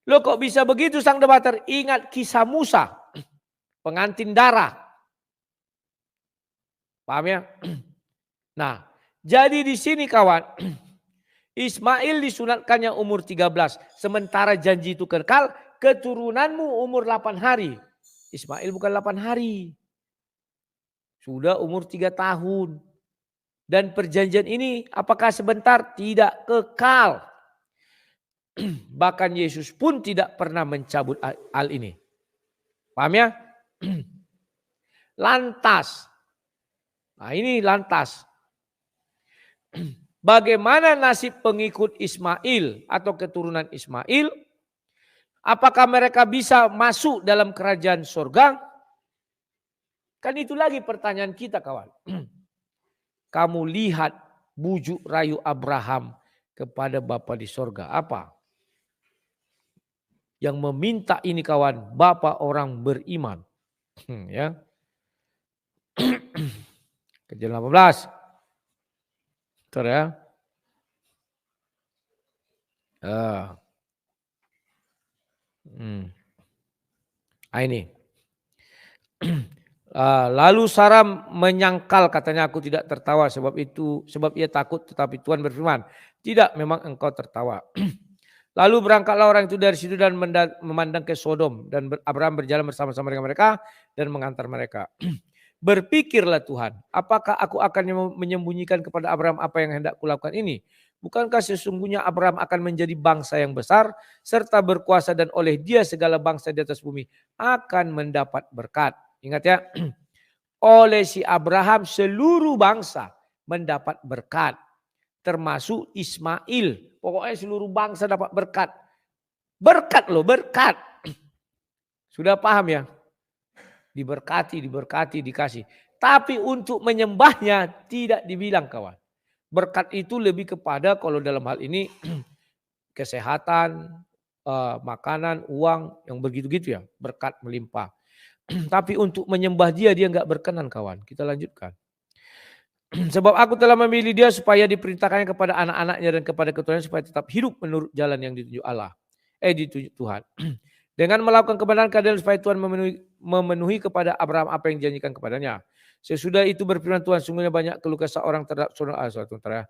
Loh kok bisa begitu sang debater? Ingat kisah Musa. Pengantin darah. Paham ya? Nah, jadi di sini kawan. Ismail disunatkannya umur 13. Sementara janji itu kekal. Keturunanmu umur 8 hari. Ismail bukan 8 hari. Sudah umur 3 tahun. Dan perjanjian ini apakah sebentar? Tidak, kekal. Bahkan Yesus pun tidak pernah mencabut hal ini. Paham ya? Lantas. Nah ini lantas. Bagaimana nasib pengikut Ismail atau keturunan Ismail? Apakah mereka bisa masuk dalam kerajaan surga? Kan itu lagi pertanyaan kita kawan. Kamu lihat bujuk rayu Abraham kepada Bapa di sorga. Apa? Yang meminta ini kawan, Bapa orang beriman. Ya. Kejadian 18. Bentar ya. Ini. Lalu Sarah menyangkal, katanya aku tidak tertawa sebab ia takut, tetapi Tuhan berfirman, tidak, memang engkau tertawa. Lalu berangkatlah orang itu dari situ dan memandang ke Sodom, dan Abraham berjalan bersama-sama dengan mereka dan mengantar mereka. Berpikirlah Tuhan, apakah aku akan menyembunyikan kepada Abraham apa yang hendak kulakukan ini? Bukankah sesungguhnya Abraham akan menjadi bangsa yang besar serta berkuasa, dan oleh dia segala bangsa di atas bumi akan mendapat berkat. Ingat ya, oleh si Abraham seluruh bangsa mendapat berkat. Termasuk Ismail. Pokoknya seluruh bangsa dapat berkat. Berkat loh, berkat. Sudah paham ya? Diberkati, dikasih. Tapi untuk menyembahnya tidak dibilang kawan. Berkat itu lebih kepada kalau dalam hal ini kesehatan, makanan, uang, yang begitu-gitu ya. Berkat melimpah. Tapi untuk menyembah dia nggak berkenan kawan. Kita lanjutkan. Sebab aku telah memilih dia supaya diperintahkannya kepada anak-anaknya dan kepada keturunannya supaya tetap hidup menurut jalan yang ditunjuk Allah. Ditunjuk Tuhan. Dengan melakukan kebenaran keadilan supaya Tuhan memenuhi kepada Abraham apa yang dijanjikan kepadanya. Sesudah itu berfirman Tuhan, sungguhnya banyak keluh kesah orang terhadap saudara. Sebentar ya.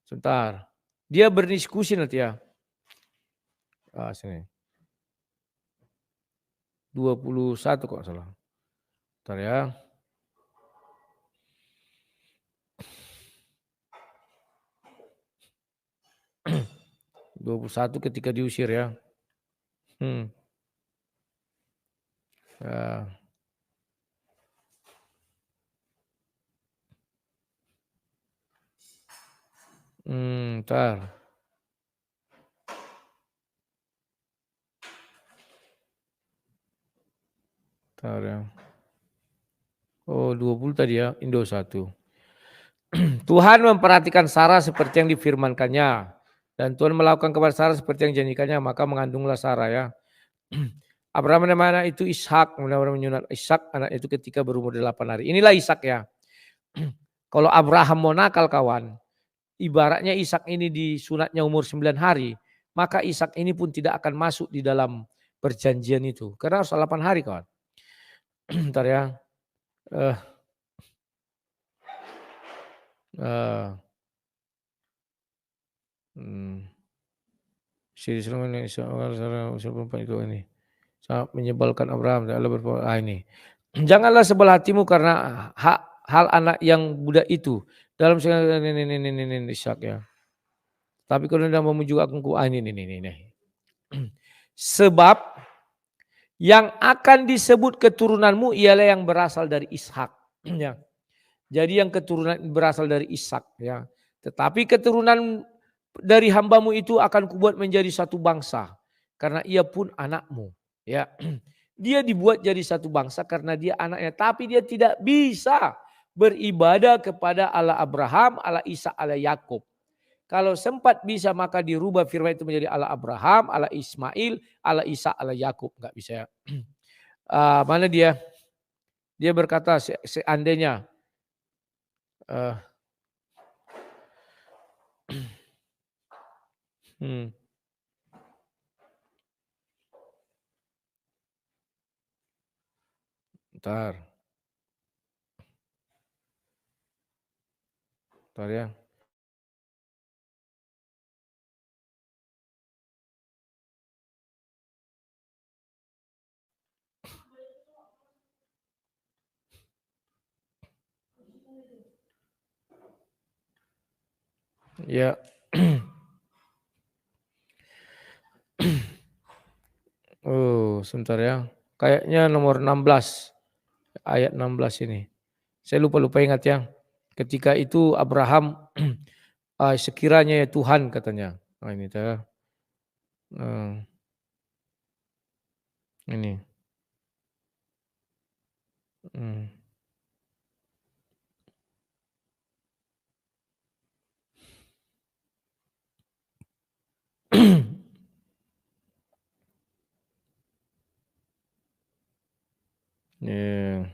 Sebentar. Dia berdiskusi nanti ya. Sini. 21 kok salah. Bentar ya. (21) ketika diusir ya. Bentar. Ya. 20 tadi ya, Indo 1. Tuhan memperhatikan Sarah seperti yang difirmankannya. Dan Tuhan melakukan kepada Sarah seperti yang janjikannya, maka mengandunglah Sarah ya. Abraham nama anak itu Ishak, Abraham menyunat Ishak anak itu ketika berumur 8 hari. Inilah Ishak ya. Kalau Abraham mau nakal kawan, ibaratnya Ishak ini disunatnya umur 9 hari, maka Ishak ini pun tidak akan masuk di dalam perjanjian itu. Karena harus 8 hari kawan. Bentar ya. Ini sangat menyebalkan Abraham. Ini. Janganlah sebelah hatimu karena hal anak yang budak itu dalam ini Ishak ya. Tapi kalau anda memujuk aku ini. Sebab yang akan disebut keturunanmu ialah yang berasal dari Ishak. Ya. Jadi yang keturunan berasal dari Ishak ya. Tetapi keturunan dari hambamu itu akan kubuat menjadi satu bangsa karena ia pun anakmu ya. Dia dibuat jadi satu bangsa karena dia anaknya, tapi dia tidak bisa beribadah kepada Allah Abraham, Allah Ishak, Allah Yakub. Kalau sempat bisa maka dirubah firman itu menjadi Allah Abraham, Allah Ismail, Allah Ishak, Allah Yakub. Enggak bisa ya. Mana dia? Dia berkata seandainya Bentar ya. Ya. Sebentar ya. Kayaknya nomor 16. Ayat 16 ini. Saya lupa ingat ya. Ketika itu Abraham sekiranya ya Tuhan katanya. Nah ini ya. Ini. Yeah.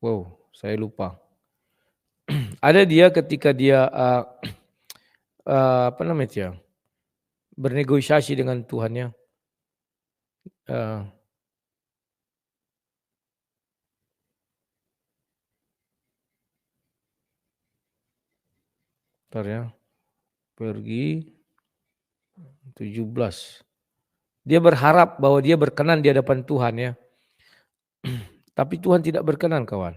Wow, saya lupa. Ada dia ketika dia apa namanya ya, bernegosiasi dengan Tuhannya. Bentar ya. Pergi 17. Dia berharap bahwa dia berkenan di hadapan Tuhan ya. Tapi Tuhan tidak berkenan kawan.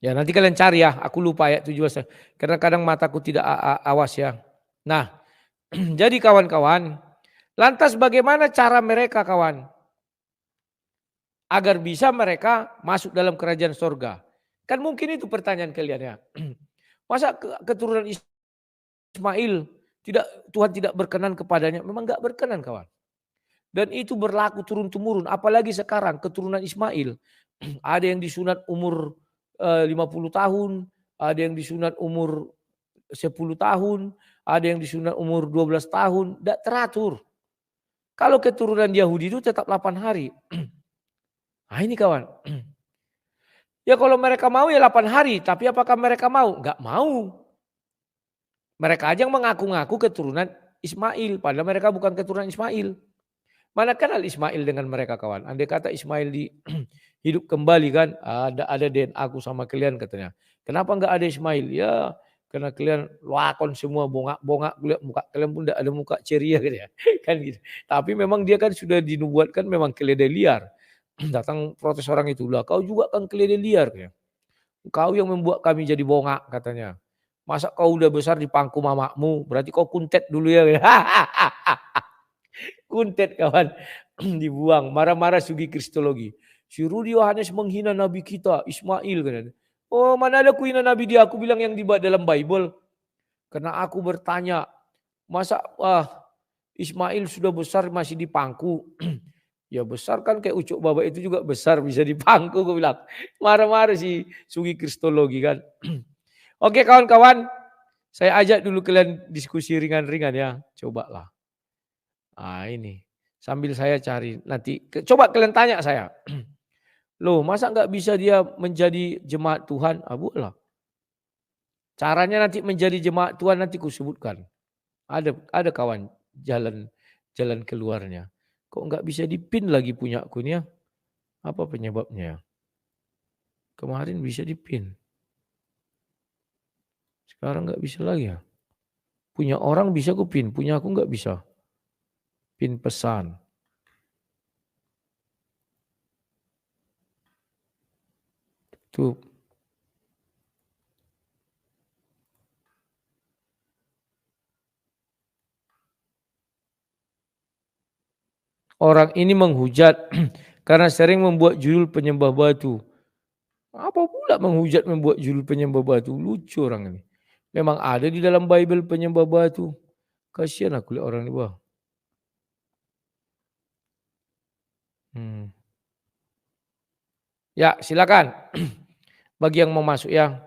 Ya nanti kalian cari ya, aku lupa ayat 17. Karena kadang mataku tidak awas ya. Nah, jadi kawan-kawan, lantas bagaimana cara mereka kawan? Agar bisa mereka masuk dalam kerajaan sorga. Kan mungkin itu pertanyaan kalian ya. Masa keturunan Ismail Tuhan tidak berkenan kepadanya? Memang enggak berkenan kawan. Dan itu berlaku turun-temurun. Apalagi sekarang keturunan Ismail. Ada yang disunat umur 50 tahun. Ada yang disunat umur 10 tahun. Ada yang disunat umur 12 tahun. Tidak teratur. Kalau keturunan Yahudi itu tetap 8 hari. Nah ini kawan. Ya kalau mereka mau ya 8 hari. Tapi apakah mereka mau? Enggak mau. Mereka aja yang mengaku-ngaku keturunan Ismail. Padahal mereka bukan keturunan Ismail. Mana kenal Ismail dengan mereka kawan. Andai kata Ismail hidup kembali kan. Ada DNA aku sama kalian katanya. Kenapa enggak ada Ismail? Ya karena kalian lakon semua bongak-bongak. Muka kalian pun enggak ada muka ceria gitu ya. Kan gitu. Tapi memang dia kan sudah dinubuatkan memang keledai liar. Datang protes orang itu. Lah kau juga kan keledai liar. Kau yang membuat kami jadi bongak katanya. Masa kau udah besar di pangku mamakmu. Berarti kau kuntet dulu ya. Kuntet kawan. Dibuang. Marah-marah sugi kristologi. Si Rudi Yohanes menghina Nabi kita. Ismail. Kan. Oh mana ada ku hina Nabi dia. Aku bilang yang dibuat dalam Bible. Karena aku bertanya. Masa Ismail sudah besar masih di pangku. Ya besar kan kayak ucuk babak itu juga besar. Bisa di pangku. Aku bilang. Marah-marah si sugi kristologi kan. Oke kawan-kawan. Saya ajak dulu kalian diskusi ringan-ringan ya, cobalah. Ah ini, sambil saya cari nanti, coba kalian tanya saya. Loh masa nggak bisa dia menjadi jemaat Tuhan? Ah boleh. Caranya nanti menjadi jemaat Tuhan nanti kusebutkan. Ada kawan jalan keluarnya. Kok nggak bisa dipin lagi punya akunnya? Apa penyebabnya? Kemarin bisa dipin. Sekarang nggak bisa lagi ya. Punya orang bisa ku pin, punya aku nggak bisa. Pin pesan. Tuh. Orang ini menghujat karena sering membuat judul penyembah batu. Apa pula menghujat membuat judul penyembah batu? Lucu orang ini. Memang ada di dalam Bible penyembah batu. Kasihan aku lihat orang ini. Wah. Ya silakan. Bagi yang mau masuk ya.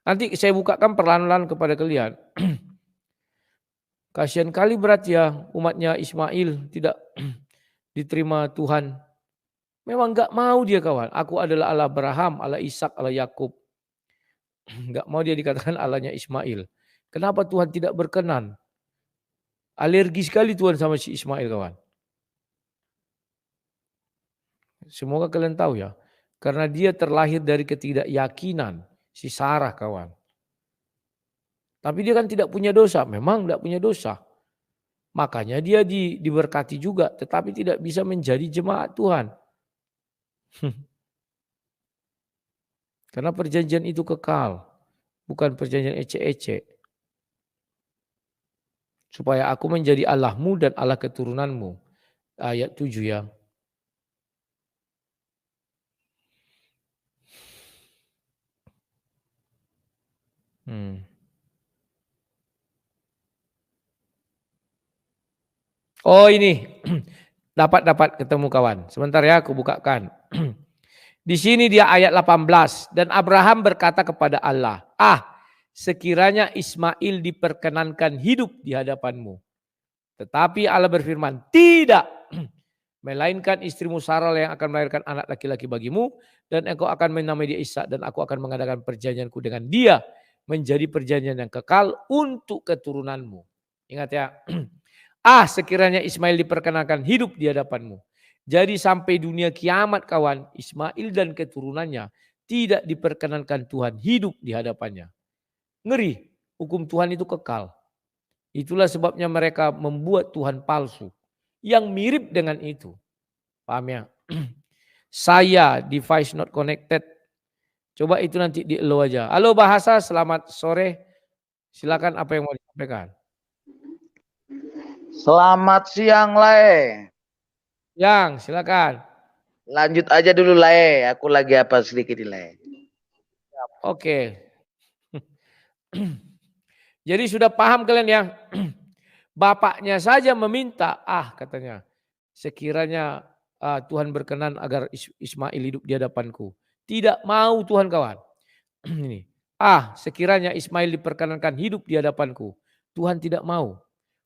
Nanti saya bukakan perlahan-lahan kepada kalian. Kasihan kali berat ya umatnya Ismail tidak diterima Tuhan. Memang enggak mau dia kawan. Aku adalah Allah Abraham, Allah Ishak, Allah Yakub. Enggak mau dia dikatakan Allahnya Ismail. Kenapa Tuhan tidak berkenan? Alergi sekali Tuhan sama si Ismail kawan. Semoga kalian tahu ya. Karena dia terlahir dari ketidakyakinan si Sarah kawan. Tapi dia kan tidak punya dosa. Memang tidak punya dosa. Makanya dia diberkati juga. Tetapi tidak bisa menjadi jemaat Tuhan. Karena perjanjian itu kekal. Bukan perjanjian ecek-ecek. Supaya aku menjadi Allahmu dan Allah keturunanmu. Ayat 7 ya. Oh ini. Dapat ketemu kawan. Sebentar ya aku bukakan. Di sini dia ayat 18. Dan Abraham berkata kepada Allah. Sekiranya Ismail diperkenankan hidup di hadapanmu. Tetapi Allah berfirman, tidak. Melainkan istrimu Sarah yang akan melahirkan anak laki-laki bagimu. Dan engkau akan menamai dia Ishak. Dan aku akan mengadakan perjanjianku dengan dia. Menjadi perjanjian yang kekal untuk keturunanmu. Ingat ya. Sekiranya Ismail diperkenankan hidup di hadapanmu. Jadi sampai dunia kiamat kawan. Ismail dan keturunannya tidak diperkenankan Tuhan hidup di hadapannya. Ngeri. Hukum Tuhan itu kekal. Itulah sebabnya mereka membuat Tuhan palsu. Yang mirip dengan itu. Paham ya? Saya device not connected. Coba itu nanti di allow aja. Halo bahasa, selamat sore. Silakan apa yang mau disampaikan.
Selamat siang, Lae.
Yang, silakan.
Lanjut aja dulu, Lae. Aku lagi apa sedikit, Lae.
Oke. Jadi sudah paham kalian ya. Bapaknya saja meminta, katanya. Sekiranya Tuhan berkenan agar Ismail hidup di hadapanku. Tidak mau Tuhan kawan. Ini. Sekiranya Ismail diperkenankan hidup di hadapanku. Tuhan tidak mau.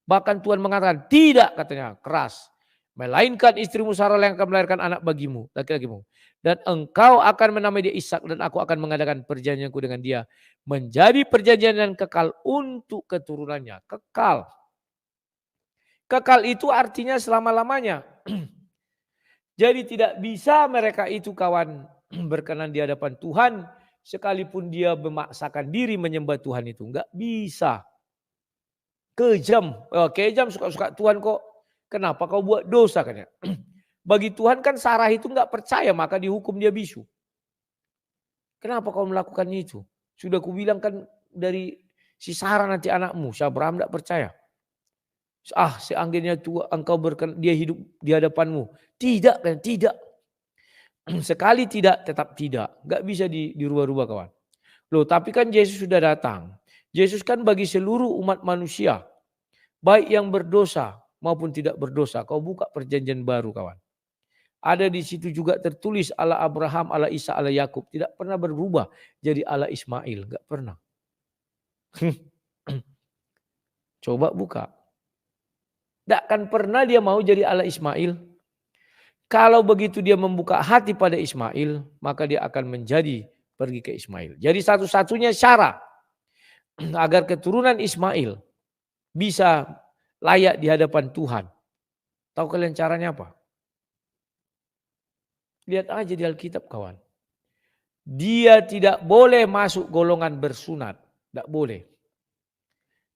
Bahkan Tuhan mengatakan tidak katanya keras. Melainkan istrimu Sarah yang akan melahirkan anak bagimu, laki-lakimu. Dan engkau akan menamai dia Ishak dan aku akan mengadakan perjanjianku dengan dia. Menjadi perjanjian yang kekal untuk keturunannya. Kekal. Kekal itu artinya selama-lamanya. Jadi tidak bisa mereka itu kawan berkenan di hadapan Tuhan. Sekalipun dia memaksakan diri menyembah Tuhan itu. Enggak bisa. Kejam suka-suka Tuhan kok. Kenapa kau buat dosa kan ya? Bagi Tuhan kan Sarah itu enggak percaya maka dihukum dia bisu. Kenapa kau melakukan itu? Sudah kubilang kan dari si Sarah nanti anakmu. Si Abraham enggak percaya. Seandainya engkau dia hidup di hadapanmu. Tidak kan? Tidak. Sekali tidak tetap tidak. Enggak bisa dirubah-rubah kawan. Loh tapi kan Yesus sudah datang. Yesus kan bagi seluruh umat manusia. Baik yang berdosa maupun tidak berdosa. Kau buka perjanjian baru kawan. Ada di situ juga tertulis Allah Abraham, Allah Ishak, Allah Yakub. Tidak pernah berubah jadi Allah Ismail. Enggak pernah. Coba buka. Tidak akan pernah dia mau jadi ala Ismail. Kalau begitu dia membuka hati pada Ismail, maka dia akan menjadi pergi ke Ismail. Jadi satu-satunya cara agar keturunan Ismail bisa layak di hadapan Tuhan. Tahu kalian caranya apa? Lihat aja di Alkitab kawan. Dia tidak boleh masuk golongan bersunat. Tidak boleh.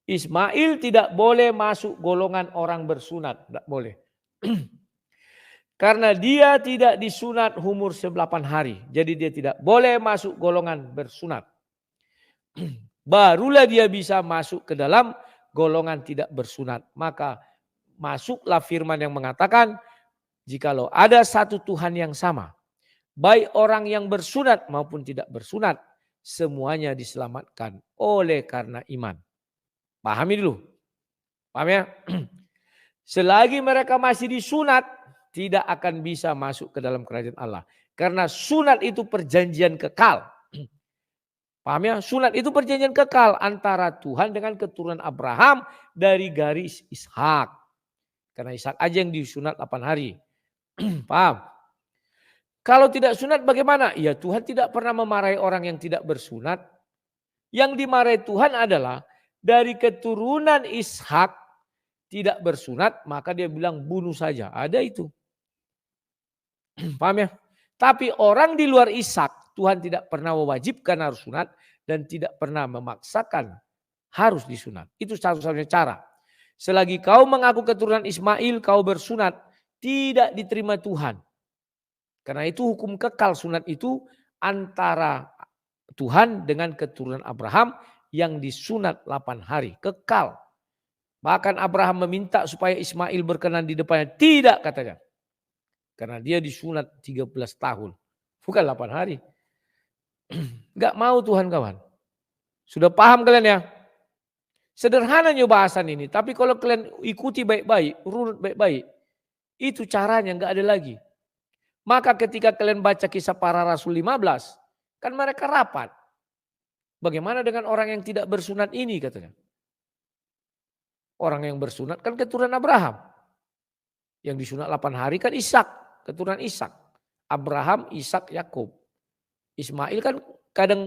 Ismail tidak boleh masuk golongan orang bersunat. Tidak boleh. Karena dia tidak disunat umur 8 hari. Jadi dia tidak boleh masuk golongan bersunat. Barulah dia bisa masuk ke dalam golongan tidak bersunat. Maka masuklah firman yang mengatakan, jikalau ada satu Tuhan yang sama, baik orang yang bersunat maupun tidak bersunat, semuanya diselamatkan oleh karena iman. Pahami dulu. Paham ya? Selagi mereka masih disunat, tidak akan bisa masuk ke dalam kerajaan Allah. Karena sunat itu perjanjian kekal. Paham ya? Sunat itu perjanjian kekal antara Tuhan dengan keturunan Abraham dari garis Ishak. Karena Ishak aja yang disunat 8 hari. Paham? Kalau tidak sunat bagaimana? Ya Tuhan tidak pernah memarahi orang yang tidak bersunat. Yang dimarahi Tuhan adalah dari keturunan Ishak tidak bersunat, maka dia bilang bunuh saja. Ada itu. Paham ya? Tapi orang di luar Ishak, Tuhan tidak pernah mewajibkan harus sunat dan tidak pernah memaksakan harus disunat. Itu satu-satunya cara. Selagi kau mengaku keturunan Ismail, kau bersunat, tidak diterima Tuhan. Karena itu hukum kekal sunat itu antara Tuhan dengan keturunan Abraham yang disunat 8 hari. Kekal. Bahkan Abraham meminta supaya Ismail berkenan di depannya. Tidak katanya. Karena dia disunat 13 tahun. Bukan 8 hari. Enggak mau Tuhan kawan. Sudah paham kalian ya? Sederhananya bahasan ini. Tapi kalau kalian ikuti baik-baik, runut baik-baik. Itu caranya enggak ada lagi. Maka ketika kalian baca kisah para rasul 15. Kan mereka rapat. Bagaimana dengan orang yang tidak bersunat ini katanya. Orang yang bersunat kan keturunan Abraham. Yang disunat 8 hari kan Ishak. Keturunan Ishak. Abraham, Ishak, Yakub. Ismail kan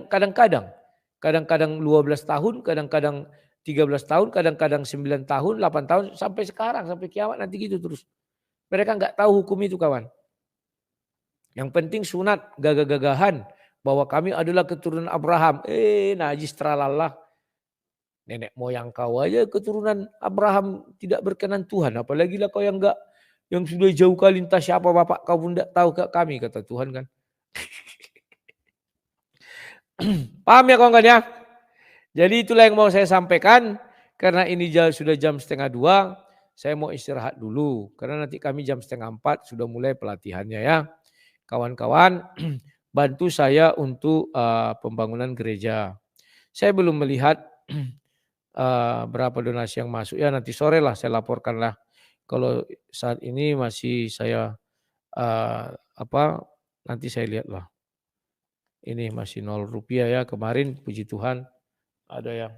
kadang-kadang. Kadang-kadang 12 tahun, kadang-kadang 13 tahun, kadang-kadang 9 tahun, 8 tahun. Sampai sekarang, sampai kiamat nanti gitu terus. Mereka nggak tahu hukum itu kawan. Yang penting sunat, gagah-gagahan. Bahwa kami adalah keturunan Abraham. Najis tralalah. Nenek moyang kau aja keturunan Abraham tidak berkenan Tuhan. Apalagi lah kau yang enggak, yang sudah jauh kali entah siapa bapak kau pun tidak tahu ke kami kata Tuhan kan. Paham ya kawan-kawan ya? Jadi itulah yang mau saya sampaikan. Karena ini sudah jam 1:30. Saya mau istirahat dulu. Karena nanti kami jam 3:30 sudah mulai pelatihannya ya. Kawan-kawan bantu saya untuk pembangunan gereja. Saya belum melihat berapa donasi yang masuk ya, nanti sore lah saya laporkan lah. Kalau saat ini masih saya nanti saya lihat lah. Ini masih 0 rupiah ya, kemarin puji Tuhan ada yang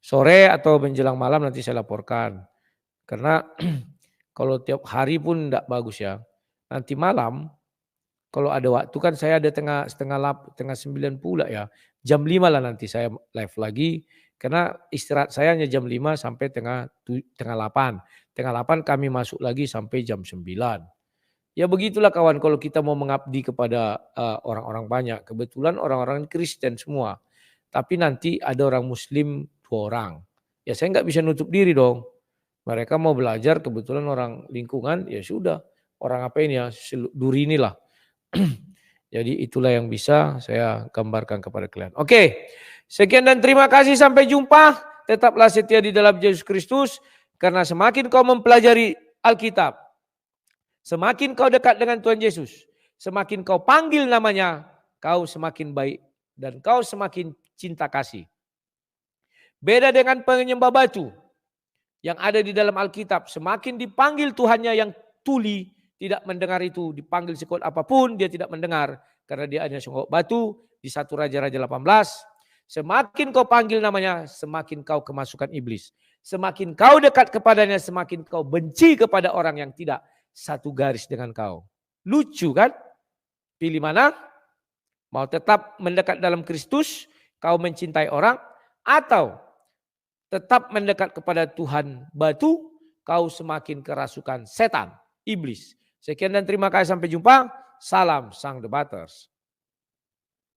sore atau menjelang malam nanti saya laporkan. Karena kalau tiap hari pun enggak bagus ya. Nanti malam kalau ada waktu kan saya ada tengah 9 pula ya. Jam 5 lah nanti saya live lagi. Karena istirahat saya hanya jam 5 sampai tengah 8. Tengah 8 kami masuk lagi sampai jam 9. Ya begitulah kawan kalau kita mau mengabdi kepada orang-orang banyak. Kebetulan orang-orang Kristen semua. Tapi nanti ada orang Muslim 2 orang. Ya saya nggak bisa nutup diri dong. Mereka mau belajar kebetulan orang lingkungan ya sudah. Orang apa ini ya duri inilah. Jadi itulah yang bisa saya gambarkan kepada kalian. Oke, sekian dan terima kasih. Sampai jumpa. Tetaplah setia di dalam Yesus Kristus. Karena semakin kau mempelajari Alkitab. Semakin kau dekat dengan Tuhan Yesus. Semakin kau panggil namanya. Kau semakin baik. Dan kau semakin cinta kasih. Beda dengan penyembah batu. Yang ada di dalam Alkitab. Semakin dipanggil Tuhannya yang tuli. Tidak mendengar itu, dipanggil sekuat apapun dia tidak mendengar. Karena dia hanya songgok batu di 1 Raja-Raja 18. Semakin kau panggil namanya, semakin kau kemasukan iblis. Semakin kau dekat kepadanya, semakin kau benci kepada orang yang tidak satu garis dengan kau. Lucu kan? Pilih mana? Mau tetap mendekat dalam Kristus, kau mencintai orang, atau tetap mendekat kepada Tuhan batu, kau semakin kerasukan setan, iblis. Sekian dan terima kasih, sampai jumpa. Salam Sang Debaters.